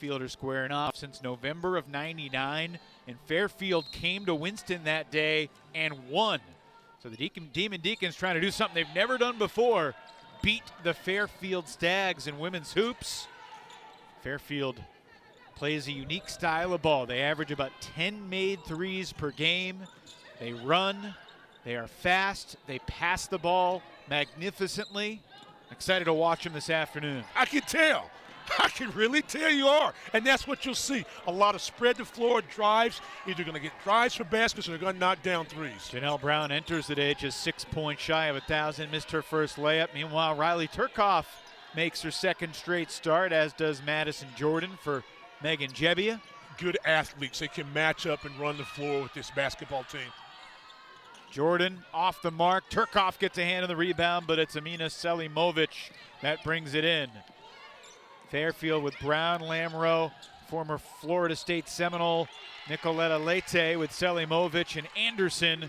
Fairfield are squaring off since November of '99, and Fairfield came to Winston that day and won. So the Demon Deacons trying to do something they've never done before, beat the Fairfield Stags in women's hoops. Fairfield plays a unique style of ball. They average about 10 made threes per game. They run, they are fast, they pass the ball magnificently. Excited to watch them this afternoon. I can tell. I can really tell you are. And that's what you'll see. A lot of spread the floor drives. Either going to get drives for baskets or they're going to knock down threes. Janelle Brown enters the day just 6 points shy of 1,000. Missed her first layup. Meanwhile, Rylie Theuerkauf makes her second straight start, as does Madison Jordan for Megan Jebbia. Good athletes. They can match up and run the floor with this basketball team. Jordan off the mark. Theuerkauf gets a hand on the rebound, but it's Amina Selimovic that brings it in. Fairfield with Brown, Lamro, former Florida State Seminole, Nicoletta Leite with Selimovic and Anderson.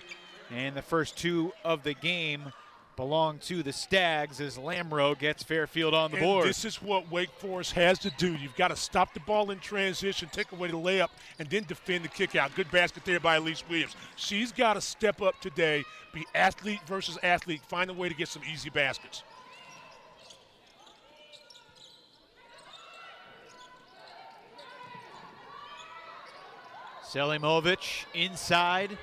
And the first two of the game belong to the Stags as Lamro gets Fairfield on the board. This is what Wake Forest has to do. You've got to stop the ball in transition, take away the layup, and then defend the kick out. Good basket there by Elise Williams. She's got to step up today, be athlete versus athlete, find a way to get some easy baskets. Selimovic inside.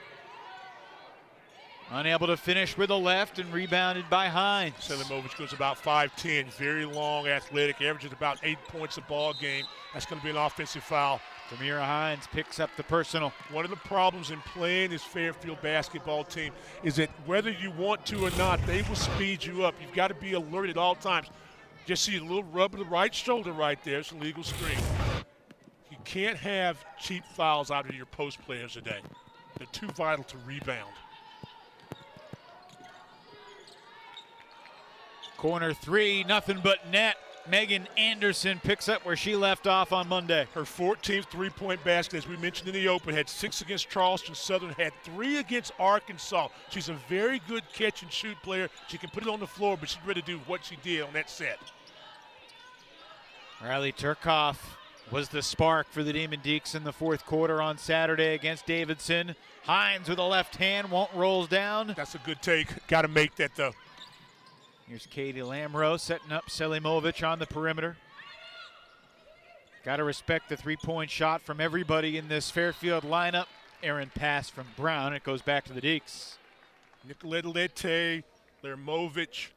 Unable to finish with the left and rebounded by Hines. Selimovic goes about 5'10", very long, athletic, averages about 8 points a ball game. That's going to be an offensive foul. Tamia Hines picks up the personal. One of the problems in playing this Fairfield basketball team is that whether you want to or not, they will speed you up. You've got to be alert at all times. Just see a little rub of the right shoulder right there. It's a legal screen. You can't have cheap fouls out of your post players today. They're too vital to rebound. Corner three, nothing but net. Megan Anderson picks up where she left off on Monday. Her 14th three-point basket, as we mentioned in the open, had 6 against Charleston Southern, had 3 against Arkansas. She's a very good catch-and-shoot player. She can put it on the floor, but she's ready to do what she did on that set. Rylie Theuerkauf was the spark for the Demon Deacons in the fourth quarter on Saturday against Davidson. Hines with a left hand, won't rolls down. That's a good take. Got to make that, though. Here's Katie Lamro setting up Selimovic on the perimeter. Got to respect the three-point shot from everybody in this Fairfield lineup. Errant pass from Brown. It goes back to the Deeks. Nicoletta Leite, Lermovic,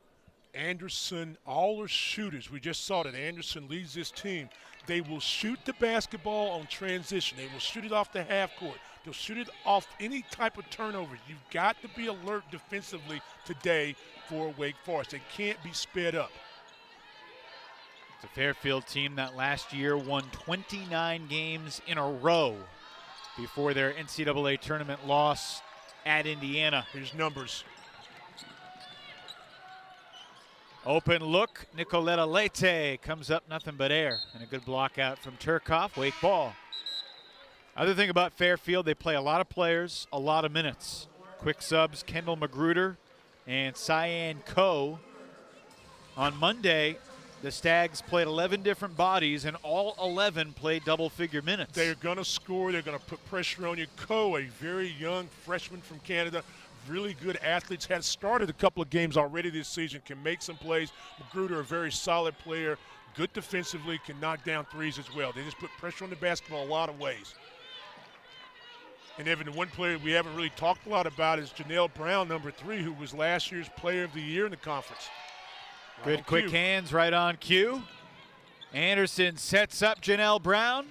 Anderson, all are shooters. We just saw that Anderson leads this team. They will shoot the basketball on transition. They will shoot it off the half court. They'll shoot it off any type of turnover. You've got to be alert defensively today for Wake Forest. They can't be sped up. It's a Fairfield team that last year won 29 games in a row before their NCAA tournament loss at Indiana. Here's numbers. Open look, Nicoletta Leite comes up nothing but air. And a good block out from Theuerkauf, Wake ball. Other thing about Fairfield, they play a lot of players, a lot of minutes. Quick subs, Kendall Magruder and Cyan Coe. On Monday, the Stags played 11 different bodies, and all 11 played double-figure minutes. They're going to score. They're going to put pressure on you. Coe, a very young freshman from Canada, really good athletes, has started a couple of games already this season, can make some plays. Magruder, a very solid player, good defensively, can knock down threes as well. They just put pressure on the basketball a lot of ways. And Evan, the one player we haven't really talked a lot about is Janelle Brown, number 3, who was last year's player of the year in the conference. Right good quick hands right on cue. Anderson sets up Janelle Brown.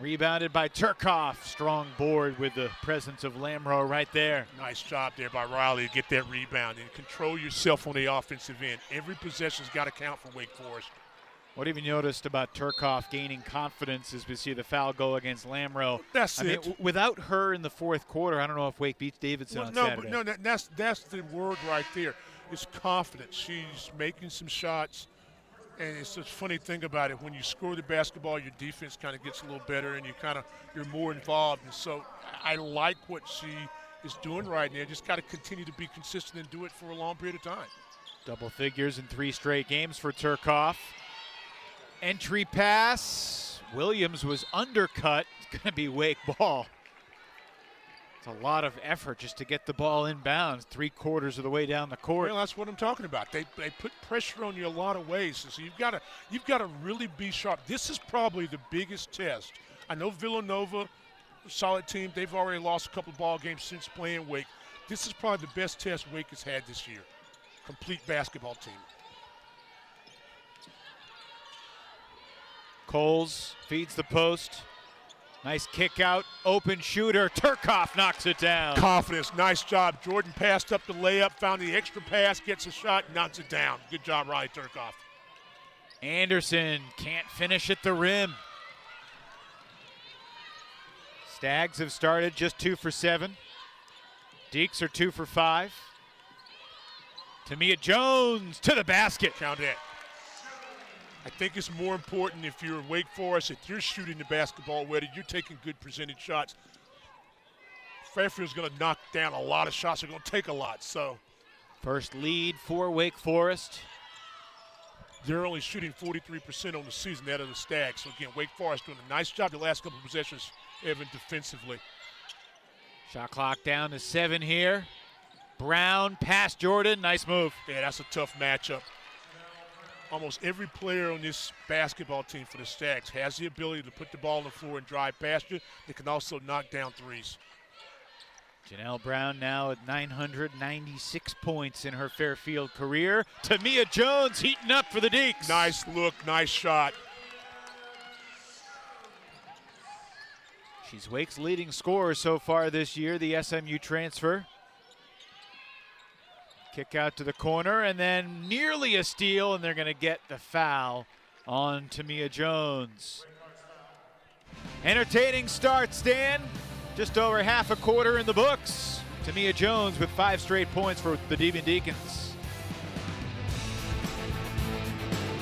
Rebounded by Theuerkauf. Strong board with the presence of Lamro right there. Nice job there by Rylie to get that rebound and control yourself on the offensive end. Every possession's got to count for Wake Forest. What have you noticed about Theuerkauf gaining confidence as we see the foul go against Lamro? That's it. Mean, without her in the fourth quarter, I don't know if Wake beats Davidson on Saturday. No, that's the word right there. It's confidence. She's making some shots, and it's a funny thing about it. When you score the basketball, your defense kind of gets a little better, and you're more involved. And so I like what she is doing right now. Just got to continue to be consistent and do it for a long period of time. Double figures in 3 straight games for Theuerkauf. Entry pass. Williams was undercut. It's going to be Wake ball. It's a lot of effort just to get the ball inbounds 3/4 of the way down the court. Well, that's what I'm talking about. They put pressure on you a lot of ways. So you've got to really be sharp. This is probably the biggest test. I know Villanova, solid team. They've already lost a couple of ball games since playing Wake. This is probably the best test Wake has had this year. Complete basketball team. Cowles feeds the post. Nice kick out, open shooter. Theuerkauf knocks it down. Confidence, nice job. Jordan passed up the layup, found the extra pass, gets a shot, knocks it down. Good job, Rylie Theuerkauf. Anderson can't finish at the rim. Stags have started just 2 for 7. Deeks are 2 for 5. Tamia Jones to the basket. Count it. I think it's more important if you're Wake Forest, if you're shooting the basketball, whether you're taking good percentage shots. Fairfield's going to knock down a lot of shots. They're going to take a lot. So first lead for Wake Forest. They're only shooting 43% on the season, that of the Stags. So again, Wake Forest doing a nice job the last couple of possessions, Evan, defensively. Shot clock down to 7 here. Brown past Jordan, nice move. Yeah, that's a tough matchup. Almost every player on this basketball team for the Stags has the ability to put the ball on the floor and drive past you. They can also knock down threes. Janelle Brown now at 996 points in her Fairfield career. Tamia Jones heating up for the Deeks. Nice look, nice shot. She's Wake's leading scorer so far this year, the SMU transfer. Kick out to the corner, and then nearly a steal, and they're going to get the foul on Tamia Jones. Entertaining start, Stan. Just over half a quarter in the books. Tamia Jones with 5 straight points for the Demon Deacons.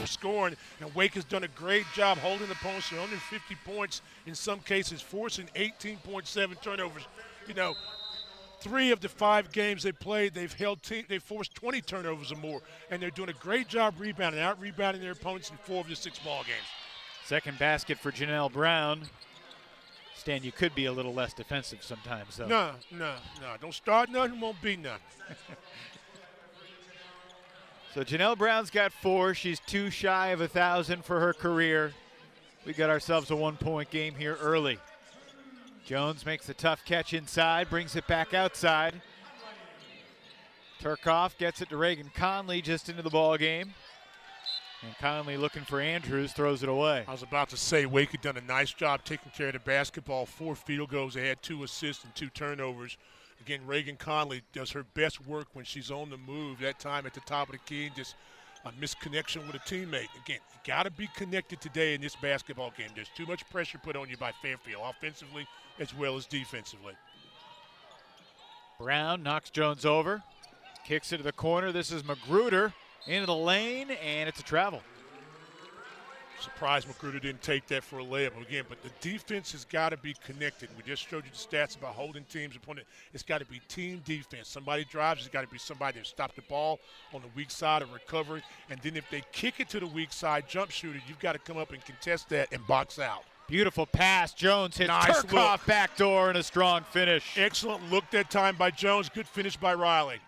Scoring, and Wake has done a great job holding the opponents to under 50 points in some cases, forcing 18.7 turnovers. You know, 3 of the 5 games they played, they've forced 20 turnovers or more, and they're doing a great job rebounding, out-rebounding their opponents in 4 of the 6 ball games. Second basket for Janelle Brown. Stan, you could be a little less defensive sometimes, though. No. Don't start nothing, won't be none. So Janelle Brown's got 4. She's 2 shy of 1,000 for her career. We got ourselves a 1-point game here early. Jones makes the tough catch inside, brings it back outside. Theuerkauf gets it to Reagan Conley just into the ball game. And Conley looking for Andrews, throws it away. I was about to say Wake had done a nice job taking care of the basketball. 4 field goals. They had 2 assists and 2 turnovers. Again, Reagan Conley does her best work when she's on the move. That time at the top of the key, just a misconnection with a teammate. Again, you got to be connected today in this basketball game. There's too much pressure put on you by Fairfield, offensively as well as defensively. Brown knocks Jones over, kicks it to the corner. This is Magruder into the lane, and it's a travel. Surprised Magruder didn't take that for a layup again, but the defense has got to be connected. We just showed you the stats about holding teams' opponent. It's got to be team defense. Somebody drives, it's got to be somebody that stops the ball on the weak side of recovery. And then if they kick it to the weak side jump shooter, you've got to come up and contest that and box out. Beautiful pass. Jones hits nice Theuerkauf backdoor and a strong finish. Excellent look that time by Jones. Good finish by Rylie.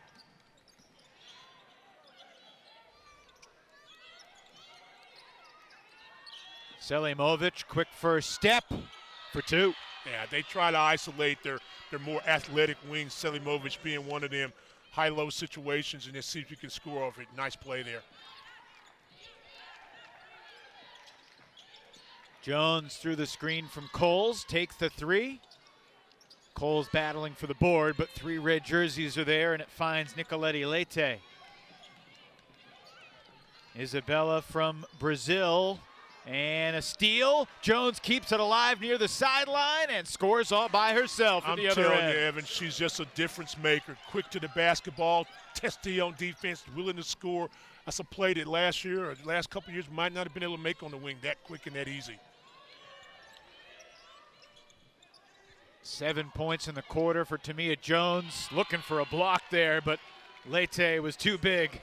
Selimovic, quick first step for 2. Yeah, they try to isolate their more athletic wings, Selimovic being one of them high-low situations, and then see if you can score off it. Nice play there. Jones through the screen from Cowles, takes the 3. Cowles battling for the board, but 3 red jerseys are there, and it finds Nicolette Lete. Isabella from Brazil, and a steal. Jones keeps it alive near the sideline and scores all by herself at the other end. I'm telling you, Evan, she's just a difference maker. Quick to the basketball, testy on defense, willing to score. That's a play that last year or the last couple of years might not have been able to make on the wing that quick and that easy. 7 points in the quarter for Tamia Jones. Looking for a block there, but Lete was too big.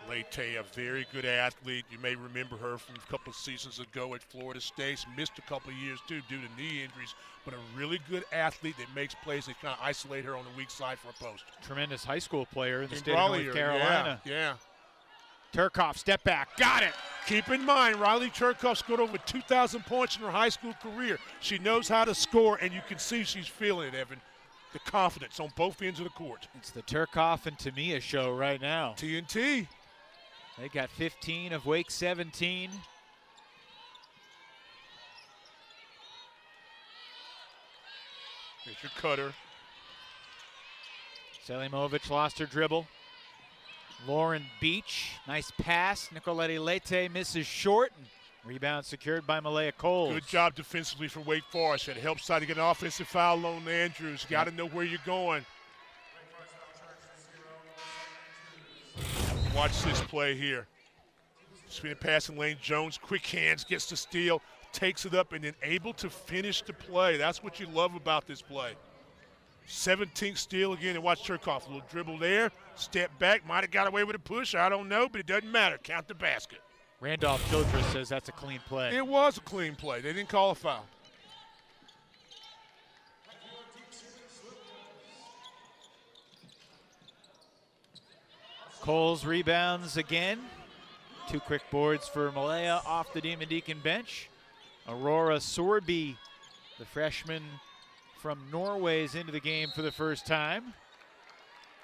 Lete, a very good athlete. You may remember her from a couple of seasons ago at Florida State. She missed a couple of years, too, due to knee injuries, but a really good athlete that makes plays. They kind of isolate her on the weak side for a post. Tremendous high school player in the state Raleigh, of North Carolina. Yeah. Theuerkauf, step back, got it. Keep in mind, Rylie Theuerkauf scored over 2,000 points in her high school career. She knows how to score, and you can see she's feeling it, Evan. The confidence on both ends of the court. It's the Theuerkauf and Tamia show right now. TNT. They got 15 of Wake 17. Here's your cutter. Selimovic lost her dribble. Lauren Beach, nice pass. Nicolette Lete misses short. And rebound secured by Malaya Cowles. Good job defensively for Wake Forest. It helps side to get an offensive foul on Andrews. Got to know where you're going. Watch this play here. Spinning passing lane. Jones, quick hands, gets the steal, takes it up, and then able to finish the play. That's what you love about this play. 17th steal again, and watch Theuerkauf. A little dribble there, step back, might have got away with a push. I don't know, but it doesn't matter. Count the basket. Randolph Childress says that's a clean play. It was a clean play. They didn't call a foul. Cowles rebounds again. 2 quick boards for Malaya off the Demon Deacon bench. Aurora Sorby, the freshman from Norway, is into the game for the first time.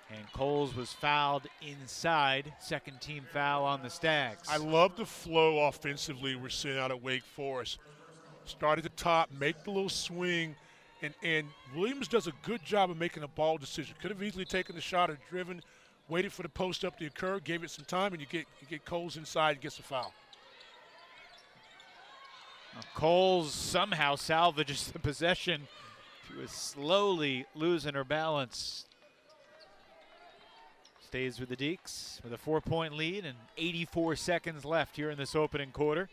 And Cowles was fouled inside. Second team foul on the Stags. I love the flow offensively we're seeing out at Wake Forest. Start at the top, make the little swing, and Williams does a good job of making a ball decision. Could have easily taken the shot or driven, waited for the post up to occur, gave it some time, and you get Cowles inside and gets a foul. Now Cowles somehow salvages the possession. She was slowly losing her balance. Stays with the Deeks with a 4-point lead and 84 seconds left here in this opening quarter.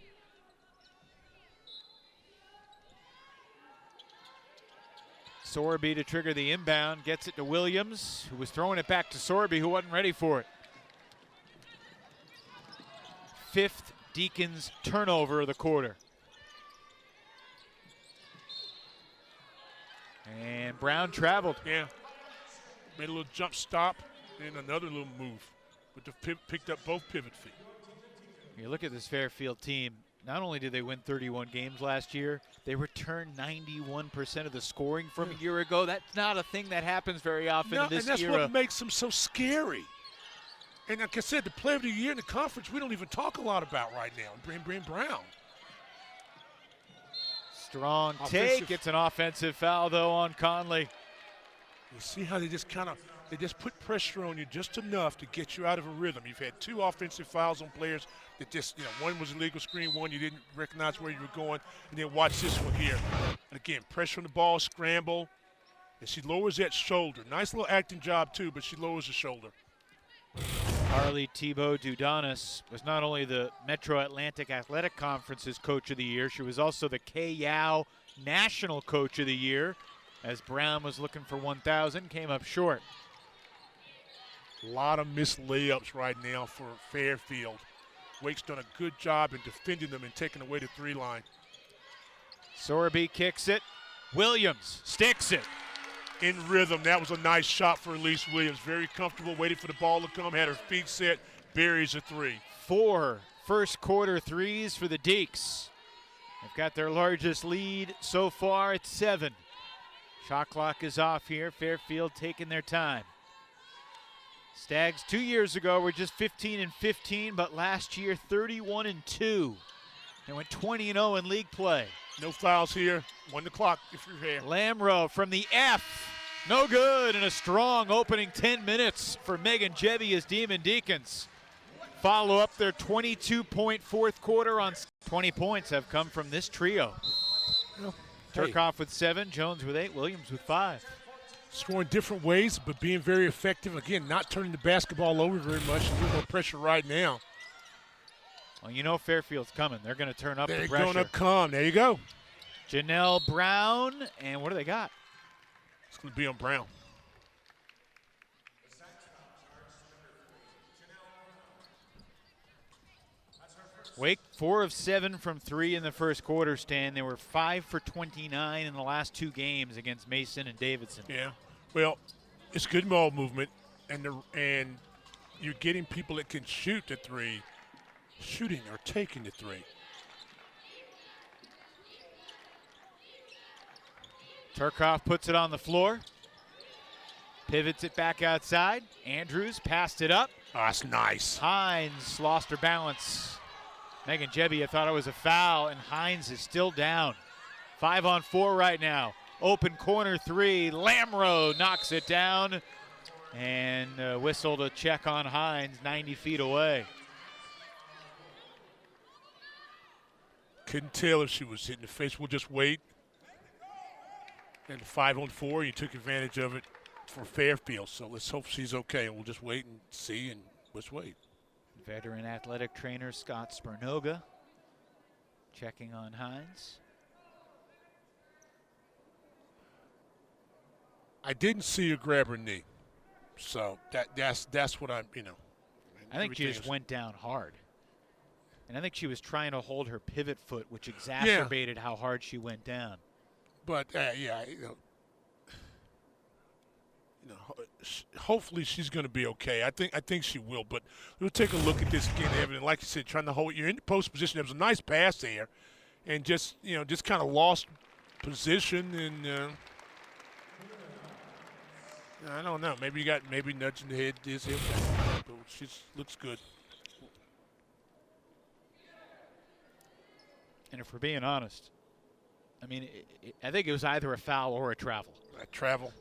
Sorby to trigger the inbound, gets it to Williams, who was throwing it back to Sorby, who wasn't ready for it. 5th Deacons turnover of the quarter. And Brown traveled. Yeah, made a little jump stop and another little move, but picked up both pivot feet. You look at this Fairfield team. Not only did they win 31 games last year, they returned 91% of the scoring from a year ago. That's not a thing that happens very often in this era. And that's what makes them so scary. And like I said, the player of the year in the conference, we don't even talk a lot about right now. Bryn Brown. Strong take. Gets an offensive foul, though, on Conley. You see how they just put pressure on you just enough to get you out of a rhythm. You've had 2 offensive fouls on players that just, one was a legal screen, one you didn't recognize where you were going, and then watch this one here. And again, pressure on the ball, scramble, and she lowers that shoulder. Nice little acting job, too, but she lowers the shoulder. Harley Thibault Dudanis was not only the Metro Atlantic Athletic Conference's Coach of the Year, she was also the KYAO National Coach of the Year, as Brown was looking for 1,000, came up short. A lot of missed layups right now for Fairfield. Wake's done a good job in defending them and taking away the 3 line. Sorby kicks it. Williams sticks it. In rhythm. That was a nice shot for Elise Williams. Very comfortable, waited for the ball to come, had her feet set, buries a 3. 4 first quarter threes for the Deeks. They've got their largest lead so far at 7. Shot clock is off here. Fairfield taking their time. Stags 2 years ago were just 15-15, but last year 31-2. They went 20-0 in league play. No fouls here. 1 the clock if you're here. Lamro from the F. No good, and a strong opening 10 minutes for Megan Jebby as Demon Deacons. Follow up their 22-point fourth quarter on 20 points have come from this trio. Well, Theuerkauf with 7, Jones with 8, Williams with 5. Scoring different ways, but being very effective. Again, not turning the basketball over very much. A little more pressure right now. Well, you know Fairfield's coming. They're going to turn up the pressure. They're going to come. There you go. Janelle Brown, and what do they got? It's going to be on Brown. Wake 4 of 7 from 3 in the first quarter, Stan. They were 5 for 29 in the last 2 games against Mason and Davidson. Yeah, well, it's good ball movement, and you're getting people that can shoot the 3, shooting or taking the 3. Theuerkauf puts it on the floor. Pivots it back outside. Andrews passed it up. Oh, that's nice. Hines lost her balance. Megan Jebbia thought it was a foul, and Hines is still down. 5 on 4 right now. Open corner 3. Lamro knocks it down. And whistled a check on Hines 90 feet away. Couldn't tell if she was hit in the face. We'll just wait. And 5 on 4, you took advantage of it for Fairfield. So let's hope she's okay. We'll just wait and see, and let's wait. Veteran athletic trainer Scott Spernoga checking on Hines. I didn't see her grab her knee. So that's what I'm, I think she just went down hard. And I think she was trying to hold her pivot foot, which exacerbated how hard she went down. But hopefully she's going to be okay. I think she will. But we'll take a look at this again, Evan. Like you said, trying to hold. You're in the post position. There was a nice pass there, and just kind of lost position. And I don't know. Maybe nudging the head is him. But she looks good. And if we're being honest, I mean, I think it was either a foul or a travel. Travel.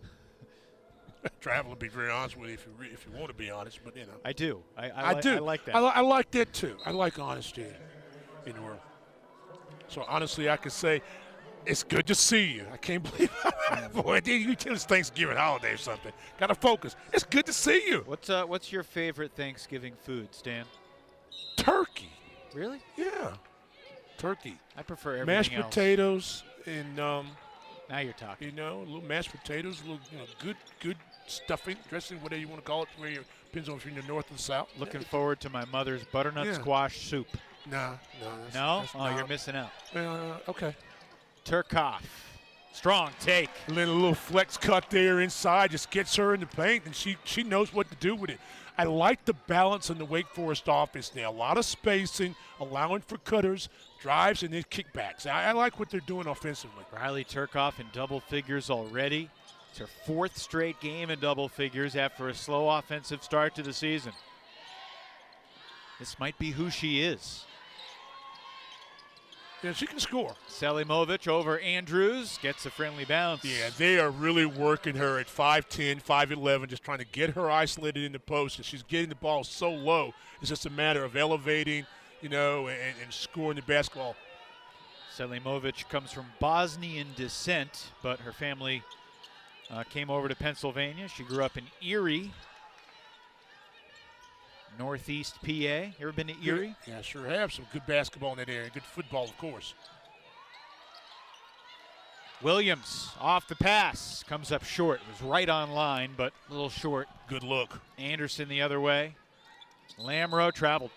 Travel, to be very honest with you, if you want to be honest, but I do. I do. I like that. I like that too. I like honesty in the world. So honestly, I can say it's good to see you. I can't believe boy, you tell it's Thanksgiving holiday or something. Got to focus. It's good to see you. What's your favorite Thanksgiving food, Stan? Turkey. Really? Yeah. Turkey. I prefer everything mashed else. Potatoes and now you're talking. a little mashed potatoes, a little good stuffing, dressing, whatever you want to call it. Depends on if you're in the north or the south. Looking forward to my mother's butternut squash soup. No. You're missing out. Okay. Theuerkauf, strong take. A little flex cut there inside just gets her in the paint, and she knows what to do with it. I like the balance in the Wake Forest offense now. A lot of spacing, allowing for cutters, drives, and then kickbacks. I like what they're doing offensively. Rylie Theuerkauf in double figures already. It's her 4th straight game in double figures after a slow offensive start to the season. This might be who she is. Yeah, she can score. Selimovic over Andrews, gets a friendly bounce. Yeah, they are really working her at 5'10", 5'11", just trying to get her isolated in the post. And she's getting the ball so low, it's just a matter of elevating, and scoring the basketball. Selimovic comes from Bosnian descent, but her family came over to Pennsylvania. She grew up in Erie, Northeast PA. You ever been to Erie? Yeah, sure have. Some good basketball in that area. Good football, of course. Williams off the pass. Comes up short. It was right on line, but a little short. Good look. Anderson the other way. Lamro traveled.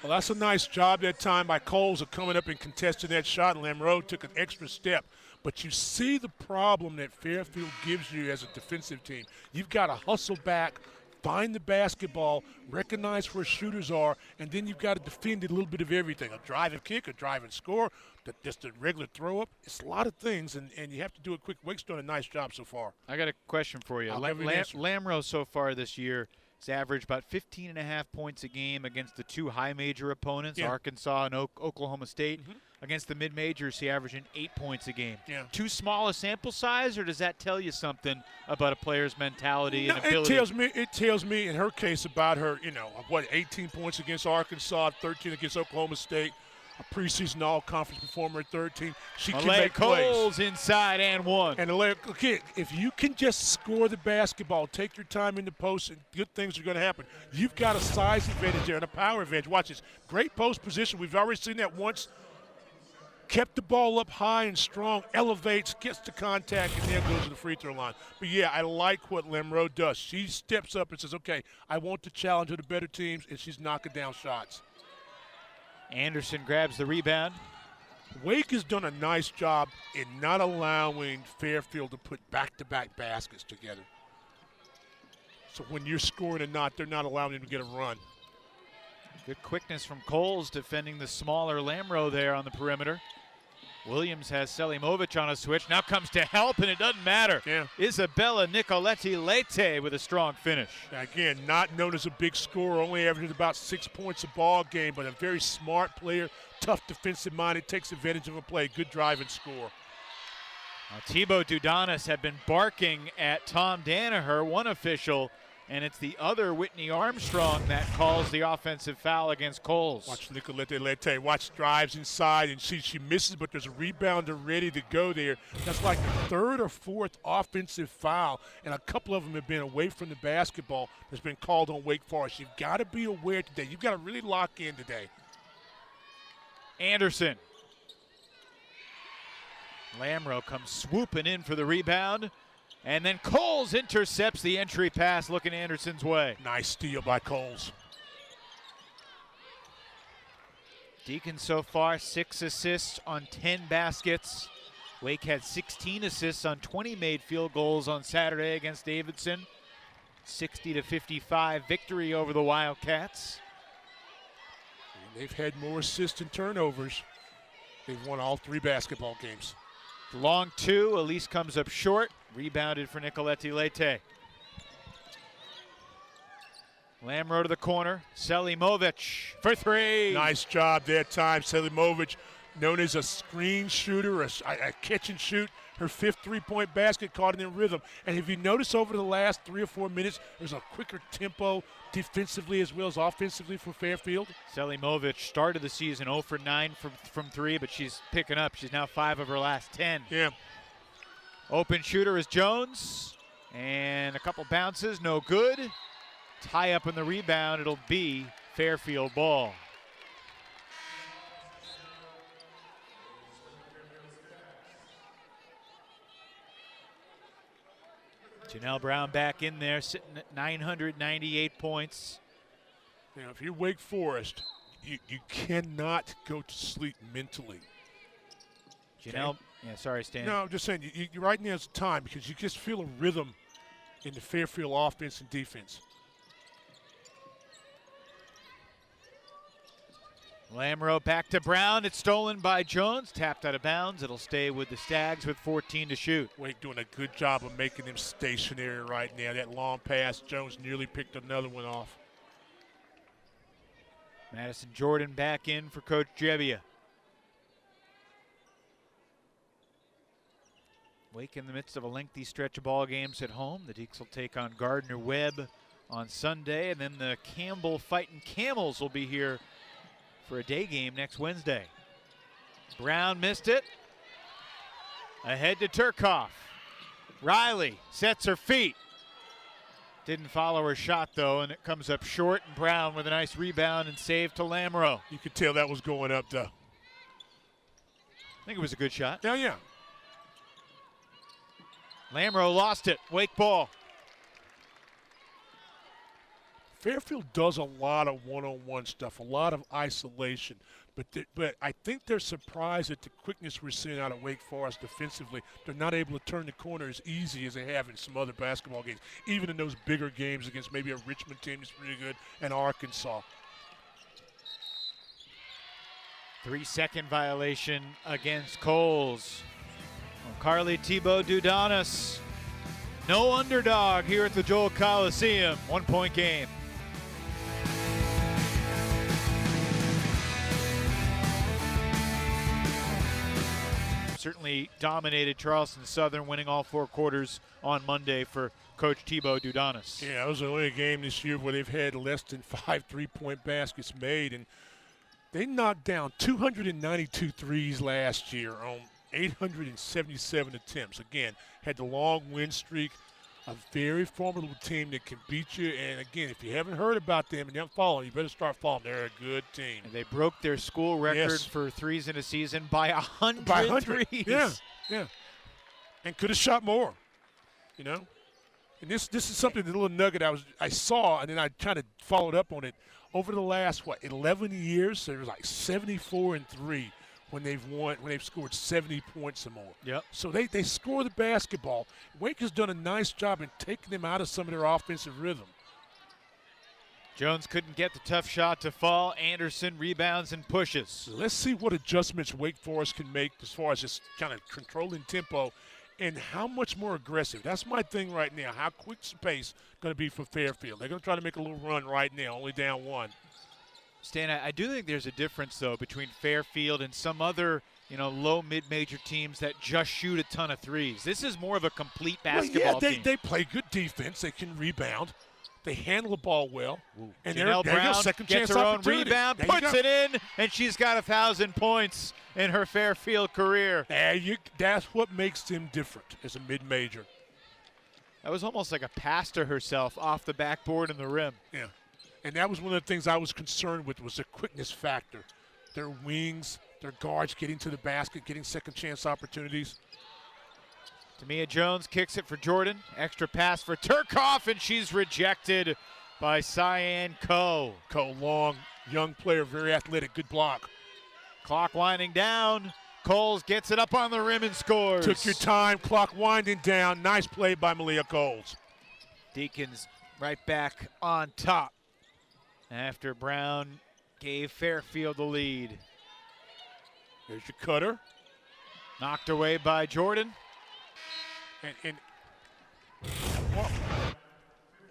Well, that's a nice job that time by Cowles of coming up and contesting that shot. Lamro took an extra step. But you see the problem that Fairfield gives you as a defensive team. You've got to hustle back, find the basketball, recognize where shooters are, and then you've got to defend a little bit of everything. A drive and kick, a drive and score, just a regular throw-up. It's a lot of things, and you have to do it quick. Wake's done a nice job so far. I got a question for you. Lamro so far this year has averaged about 15.5 points a game against the 2 high major opponents, Arkansas and Oklahoma State. Mm-hmm. Against the mid-majors, he averaging 8 points a game. Yeah. Too small a sample size, or does that tell you something about a player's mentality and ability? It tells me in her case about her, 18 points against Arkansas, 13 against Oklahoma State, a preseason all-conference performer at 13. She can make Cowles plays. Inside and one. And if you can just score the basketball, take your time in the post, and good things are going to happen. You've got a size advantage there and a power advantage. Watch this. Great post position. We've already seen that once. Kept the ball up high and strong, elevates, gets to contact, and then goes to the free throw line. But, yeah, I like what Lamro does. She steps up and says, okay, I want to challenge her to better teams, and she's knocking down shots. Anderson grabs the rebound. Wake has done a nice job in not allowing Fairfield to put back-to-back baskets together. So when you're scoring or not, they're not allowing him to get a run. Good quickness from Cowles defending the smaller Lamro there on the perimeter. Williams has Selimovic on a switch. Now comes to help, and it doesn't matter. Yeah. Isabella Nicoletti-Lete with a strong finish. Again, not known as a big scorer, only averages about 6 points a ball game, but a very smart player, tough defensive minded, takes advantage of a play. Good drive and score. Thibaut Dudanis have been barking at Tom Danaher, one official, and it's the other Whitney Armstrong that calls the offensive foul against Cowles. Watch Nicolette. Watch drives inside, and she misses, but there's a rebounder ready to go there. That's like the third or fourth offensive foul, and a couple of them have been away from the basketball that's been called on Wake Forest. You've got to be aware today. You've got to really lock in today. Anderson. Lamro comes swooping in for the rebound. And then Cowles intercepts the entry pass looking Anderson's way. Nice steal by Cowles. Deacons so far 6 assists on 10 baskets. Wake had 16 assists on 20 made field goals on Saturday against Davidson. 60-55 victory over the Wildcats. And they've had more assists and turnovers. They've won all 3 basketball games. Long 2, Elise comes up short. Rebounded for Nicoletti-Lete. Lamro to the corner. Selimovic for 3. Nice job that time. Selimovic, known as a screen shooter, a catch and shoot. Her 5th three-point basket caught in rhythm. And if you notice over the last 3 or 4 minutes, there's a quicker tempo defensively as well as offensively for Fairfield. Selimovic started the season 0 for 9 from 3, but she's picking up. She's now 5 of her last 10. Yeah. Open shooter is Jones, and a couple bounces, no good. Tie up in the rebound, it'll be Fairfield ball. Janelle Brown back in there, sitting at 998 points. Now, if you're Wake Forest, you cannot go to sleep mentally. Janelle, yeah, sorry, Stan. No, I'm just saying, you right now is time because you just feel a rhythm in the Fairfield offense and defense. Lamro back to Brown. It's stolen by Jones. Tapped out of bounds. It'll stay with the Stags with 14 to shoot. Wake doing a good job of making them stationary right now. That long pass, Jones nearly picked another one off. Madison Jordan back in for Coach Jebbia. Wake in the midst of a lengthy stretch of ball games at home. The Deeks will take on Gardner-Webb on Sunday, and then the Campbell Fighting Camels will be here for a day game next Wednesday. Brown missed it. Ahead to Theuerkauf. Rylie sets her feet. Didn't follow her shot, though, and it comes up short, and Brown with a nice rebound and save to Lamro. You could tell that was going up, though. I think it was a good shot. Yeah. Lamro lost it. Wake ball. Fairfield does a lot of one-on-one stuff, a lot of isolation, but I think they're surprised at the quickness we're seeing out of Wake Forest defensively. They're not able to turn the corner as easy as they have in some other basketball games, even in those bigger games against maybe a Richmond team that's pretty good and Arkansas. 3-second violation against Cowles. Carly Thibaut Dudanis, no underdog here at the Joel Coliseum. 1-point game. Certainly dominated Charleston Southern, winning all 4 quarters on Monday for Coach Thibaut Dudanis. Yeah, it was the only game this year where they've had less than 5 three-point baskets made, and they knocked down 292 threes last year on 877 attempts. Again, had the long win streak, a very formidable team that can beat you. And again, if you haven't heard about them and you haven't followed, you better start following. They're a good team. And they broke their school record for threes in a season by 100 threes. Yeah. And could have shot more, you know. And this is something, the little nugget I saw, and then I kind of followed up on it. over the last, 11 years, there's like 74-3 when they've scored 70 points or more. Yep. So they score the basketball. Wake has done a nice job in taking them out of some of their offensive rhythm. Jones couldn't get the tough shot to fall. Anderson rebounds and pushes. So let's see what adjustments Wake Forest can make as far as just kind of controlling tempo and how much more aggressive. That's my thing right now. How quick pace going to be for Fairfield? They're going to try to make a little run right now, only down 1. Stan, I do think there's a difference, though, between Fairfield and some other, low mid-major teams that just shoot a ton of threes. This is more of a complete basketball team. They play good defense. They can rebound. They handle the ball well. Ooh. And Janelle Brown second gets chance her own opportunity. rebound, puts it in, and she's got 1,000 points in her Fairfield career. That's what makes them different as a mid-major. That was almost like a pass to herself off the backboard and the rim. Yeah, and that was one of the things I was concerned with was the quickness factor. Their wings, their guards getting to the basket, getting second chance opportunities. Tamia Jones kicks it for Jordan. Extra pass for Theuerkauf, and she's rejected by Cyan Coe. Coe, long, young player, very athletic, good block. Clock winding down. Cowles gets it up on the rim and scores. Took your time, clock winding down. Nice play by Malaya Cowles. Deacons right back on top after Brown gave Fairfield the lead. There's your cutter. Knocked away by Jordan. And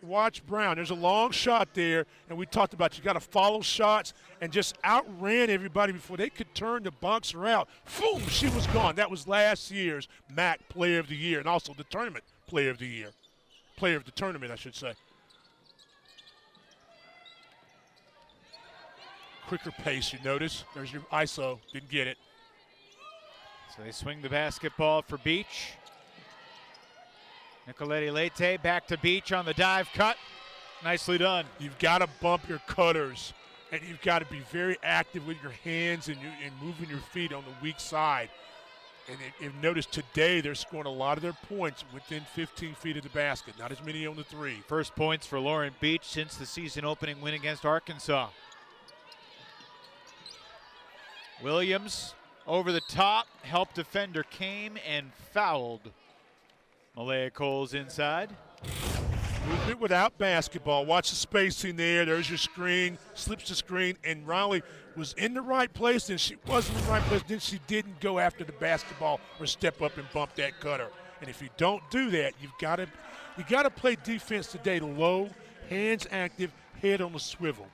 watch Brown. There's a long shot there, and we talked about you got to follow shots and just outran everybody before they could turn to box her out. Boom, she was gone. That was last year's MAC Player of the Year and also the tournament Player of the Year. Player of the tournament, I should say. Quicker pace, you notice. There's your ISO. Didn't get it. So they swing the basketball for Beach. Nicoletti Leite back to Beach on the dive cut. Nicely done. You've got to bump your cutters, and you've got to be very active with your hands and moving your feet on the weak side. And you've noticed today they're scoring a lot of their points within 15 feet of the basket, not as many on the 3. First points for Lauren Beach since the season opening win against Arkansas. Williams over the top, help defender came and fouled. Malaya Cowles inside. Movement without basketball. Watch the spacing there. There's your screen. Slips the screen. And Rylie was in the right place. Then she wasn't in the right place. Then she didn't go after the basketball or step up and bump that cutter. And if you don't do that, you got to play defense today low, hands active, head on the swivel.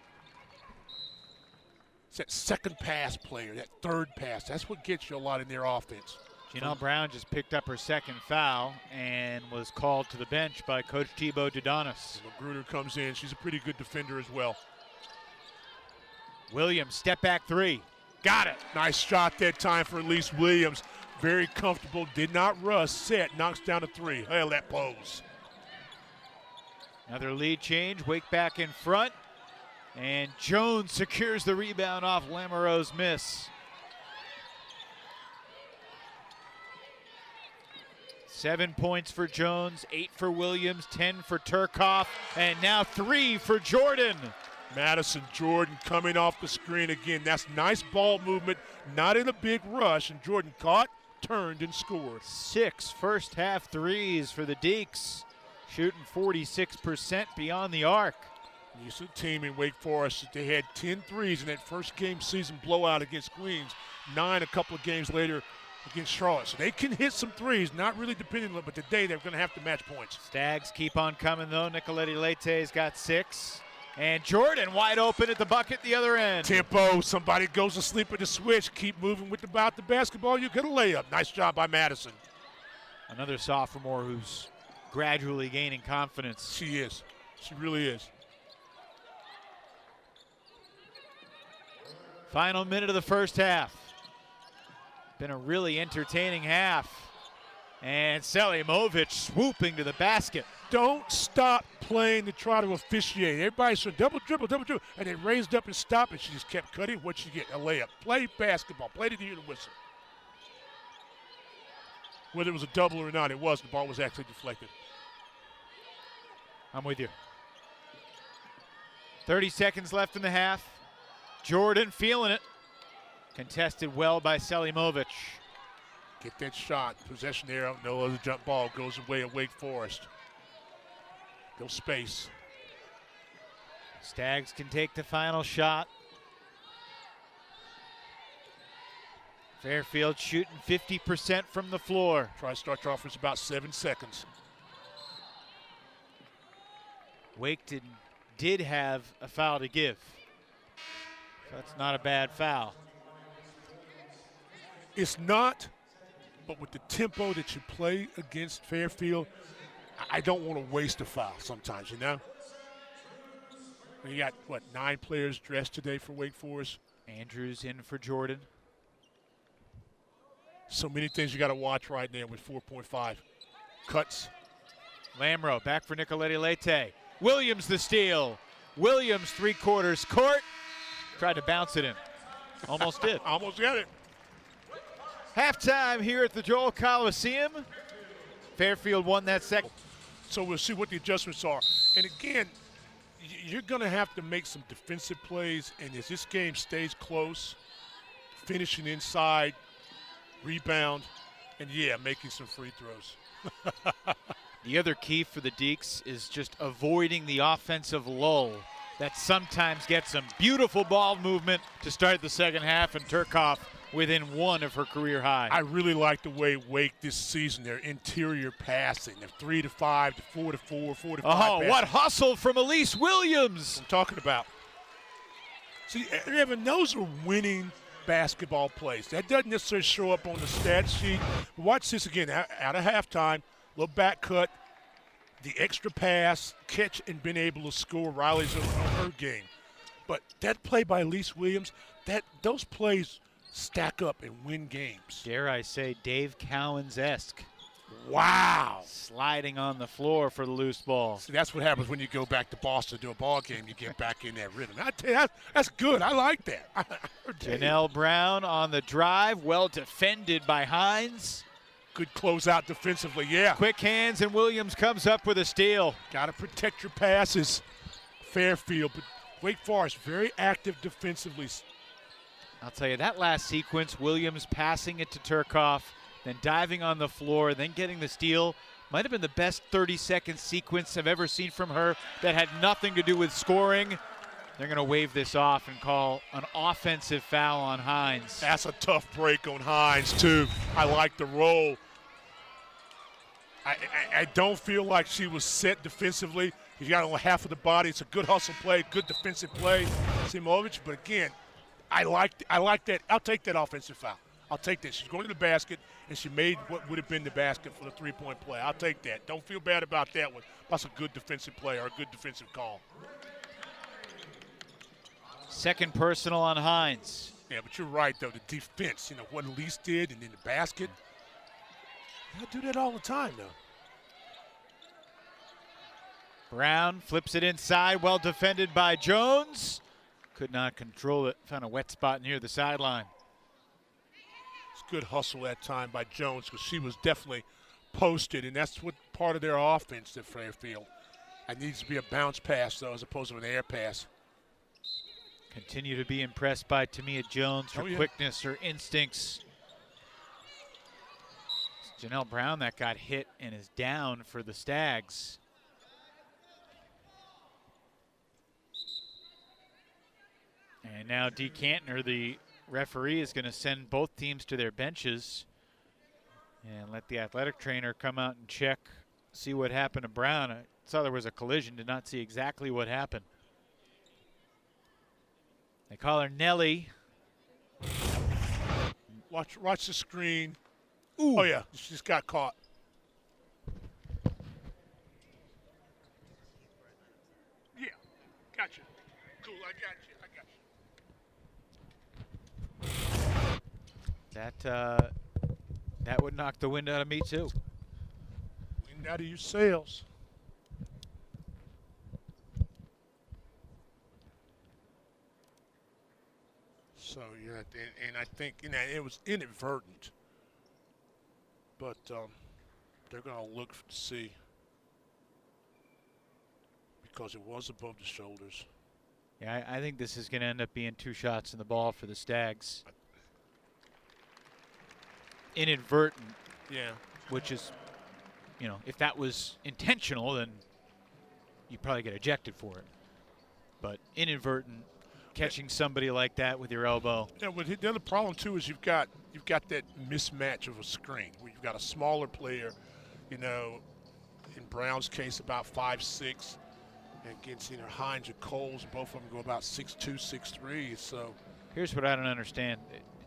It's that second pass player, that third pass. That's what gets you a lot in their offense. Janelle Brown just picked up her second foul and was called to the bench by Coach Thibaut Dudonis. Magruder comes in. She's a pretty good defender as well. Williams, step back 3. Got it. Nice shot that time for Elise Williams. Very comfortable. Did not rush. Set. Knocks down a 3. Hell, that pose. Another lead change. Wake back in front. And Jones secures the rebound off Lamoureux's miss. 7 points for Jones, 8 for Williams, 10 for Theuerkauf, and now 3 for Jordan. Madison Jordan coming off the screen again. That's nice ball movement, not in a big rush, and Jordan caught, turned, and scored. 6 first half threes for the Deacs, shooting 46% beyond the arc. You see the team in Wake Forest, they had 10 threes in that first game season blowout against Queens, 9 a couple of games later against Charlotte. So they can hit some threes, not really depending on it, but today they're going to have to match points. Stags keep on coming, though. Nicoletti Leite's got 6. And Jordan wide open at the bucket the other end. Tempo, somebody goes to sleep at the switch. Keep moving with about the basketball. You get a layup. Nice job by Madison. Another sophomore who's gradually gaining confidence. She is. She really is. Final minute of the first half. Been a really entertaining half. And Selimovic swooping to the basket. Don't stop playing to try to officiate. Everybody's saying double dribble, and they raised up and stopped, and she just kept cutting. What'd she get? A layup. Play basketball. Play to the hear the whistle. Whether it was a double or not, it wasn't. The ball was actually deflected. I'm with you. 30 seconds left in the half. Jordan feeling it. Contested well by Selimovic. Get that shot. Possession there. No other jump ball goes away at Wake Forest. Go space. Stags can take the final shot. Fairfield shooting 50% from the floor. Try to start your offense about 7 seconds. Wake did have a foul to give. So that's not a bad foul. It's not, but with the tempo that you play against Fairfield, I don't want to waste a foul sometimes, you know? You got, what, 9 players dressed today for Wake Forest? Andrews in for Jordan. So many things you got to watch right now with 4.5. Cuts. Lamro back for Nicoletti Lete. Williams the steal. Williams 3/4 court. Tried to bounce it in. Almost did. Almost got it. Halftime here at the Joel Coliseum. Fairfield won that second. So we'll see what the adjustments are. And again, you're going to have to make some defensive plays. And as this game stays close, finishing inside, rebound, and yeah, making some free throws. The other key for the Deeks is just avoiding the offensive lull that sometimes gets some beautiful ball movement to start the second half, and Theuerkauf within 1 of her career high. I really like the way Wake this season, their interior passing, their 3 to 5 to 4 to 4, 4 to 5. Oh, passing. what hustle from Elise Williams. I'm talking about. See, Evan, those are winning basketball plays. That doesn't necessarily show up on the stat sheet. Watch this again. Out of halftime, little back cut, the extra pass, catch, and been able to score. Riley's on her game. But that play by Elise Williams, those plays stack up and win games. Dare I say Dave Cowens-esque. Wow. Sliding on the floor for the loose ball. See, that's what happens when you go back to Boston to do a ball game. You get back in that rhythm. I tell you, that's good. I like that. Janelle Brown on the drive, well defended by Hines. Good closeout defensively, yeah. Quick hands, and Williams comes up with a steal. Got to protect your passes, Fairfield. But Wake Forest, very active defensively. I'll tell you, that last sequence, Williams passing it to Theuerkauf, then diving on the floor, then getting the steal, might have been the best 30-second sequence I've ever seen from her that had nothing to do with scoring. They're going to wave this off and call an offensive foul on Hines. That's a tough break on Hines, too. I like the roll. I don't feel like she was set defensively. She's got only half of the body. It's a good hustle play, good defensive play, Simovic. But again, I like that. I'll take that offensive foul. I'll take that. She's going to the basket, and she made what would have been the basket for the three-point play. I'll take that. Don't feel bad about that one. That's a good defensive play or a good defensive call. Second personal on Hines. Yeah, but you're right, though. The defense, what Elise did and then the basket. I do that all the time, though. Brown flips it inside, well defended by Jones. Could not control it. Found a wet spot near the sideline. It's good hustle that time by Jones because she was definitely posted, and that's what part of their offense at Fairfield. It needs to be a bounce pass, though, as opposed to an air pass. Continue to be impressed by Tamia Jones, her quickness, her instincts. It's Janelle Brown that got hit and is down for the Stags. And now Dee Cantner, the referee, is going to send both teams to their benches and let the athletic trainer come out and check, see what happened to Brown. I saw there was a collision, did not see exactly what happened. They call her Nelly. Watch the screen. Ooh. Oh, yeah, she just got caught. Yeah, gotcha. Cool, I got you. That would knock the wind out of me too. Wind out of your sails. So, yeah, and I think it was inadvertent. But they're going to look to see because it was above the shoulders. Yeah, I think this is going to end up being 2 shots in the ball for the Stags. Inadvertent. Yeah. Which is, you know, if that was intentional, then you'd probably get ejected for it. But inadvertent, catching somebody like that with your elbow. Yeah, but the other problem too is you've got that mismatch of a screen where you've got a smaller player, you know, in Brown's case about 5'6", against either Hines or Cowles. Both of them go about 6'2", 6'3". So here's what I don't understand.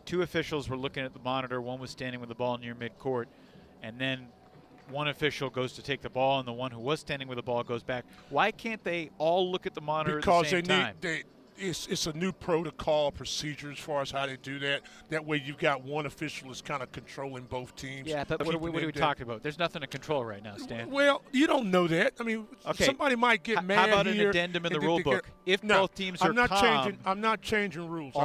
2 officials were looking at the monitor. One was standing with the ball near midcourt, and then one official goes to take the ball, and the one who was standing with the ball goes back. Why can't they all look at the monitor at the same time? Because it's a new protocol procedure as far as how they do that. That way you've got one official that's kind of controlling both teams. Yeah, but what are we talking about? There's nothing to control right now, Stan. Well, you don't know that. I mean, okay. Somebody might get mad. How about here an addendum in the rule book? If both teams are calm, I'm not changing rules.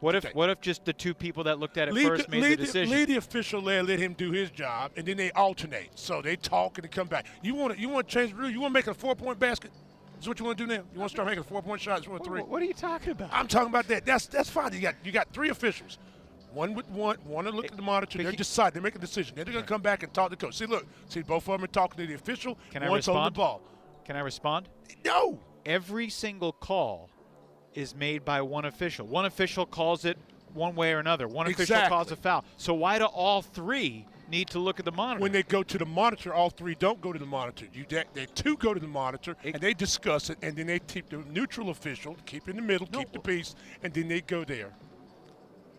What if just the 2 people that looked at it first made the decision? Lead the official there, let him do his job, and then they alternate. So they talk and they come back. You want to change the rule? You want to make it a 4-point basket? Is what you want to do now? You want to start making 4-point shots? You want 3? What are you talking about? I'm talking about that. That's fine. You got 3 officials. One to look at the monitor. They decide. They make a decision. Then they're going to come back and talk to the coach. See, both of them are talking to the official. One's on the ball. Can I respond? No. Every single call is made by one official. One official calls it one way or another. One official calls a foul. So why do all 3 need to look at the monitor? When they go to the monitor, all 3 don't go to the monitor. They 2 go to the monitor, and they discuss it, and then they keep the neutral official, keep in the middle, keep the peace, and then they go there.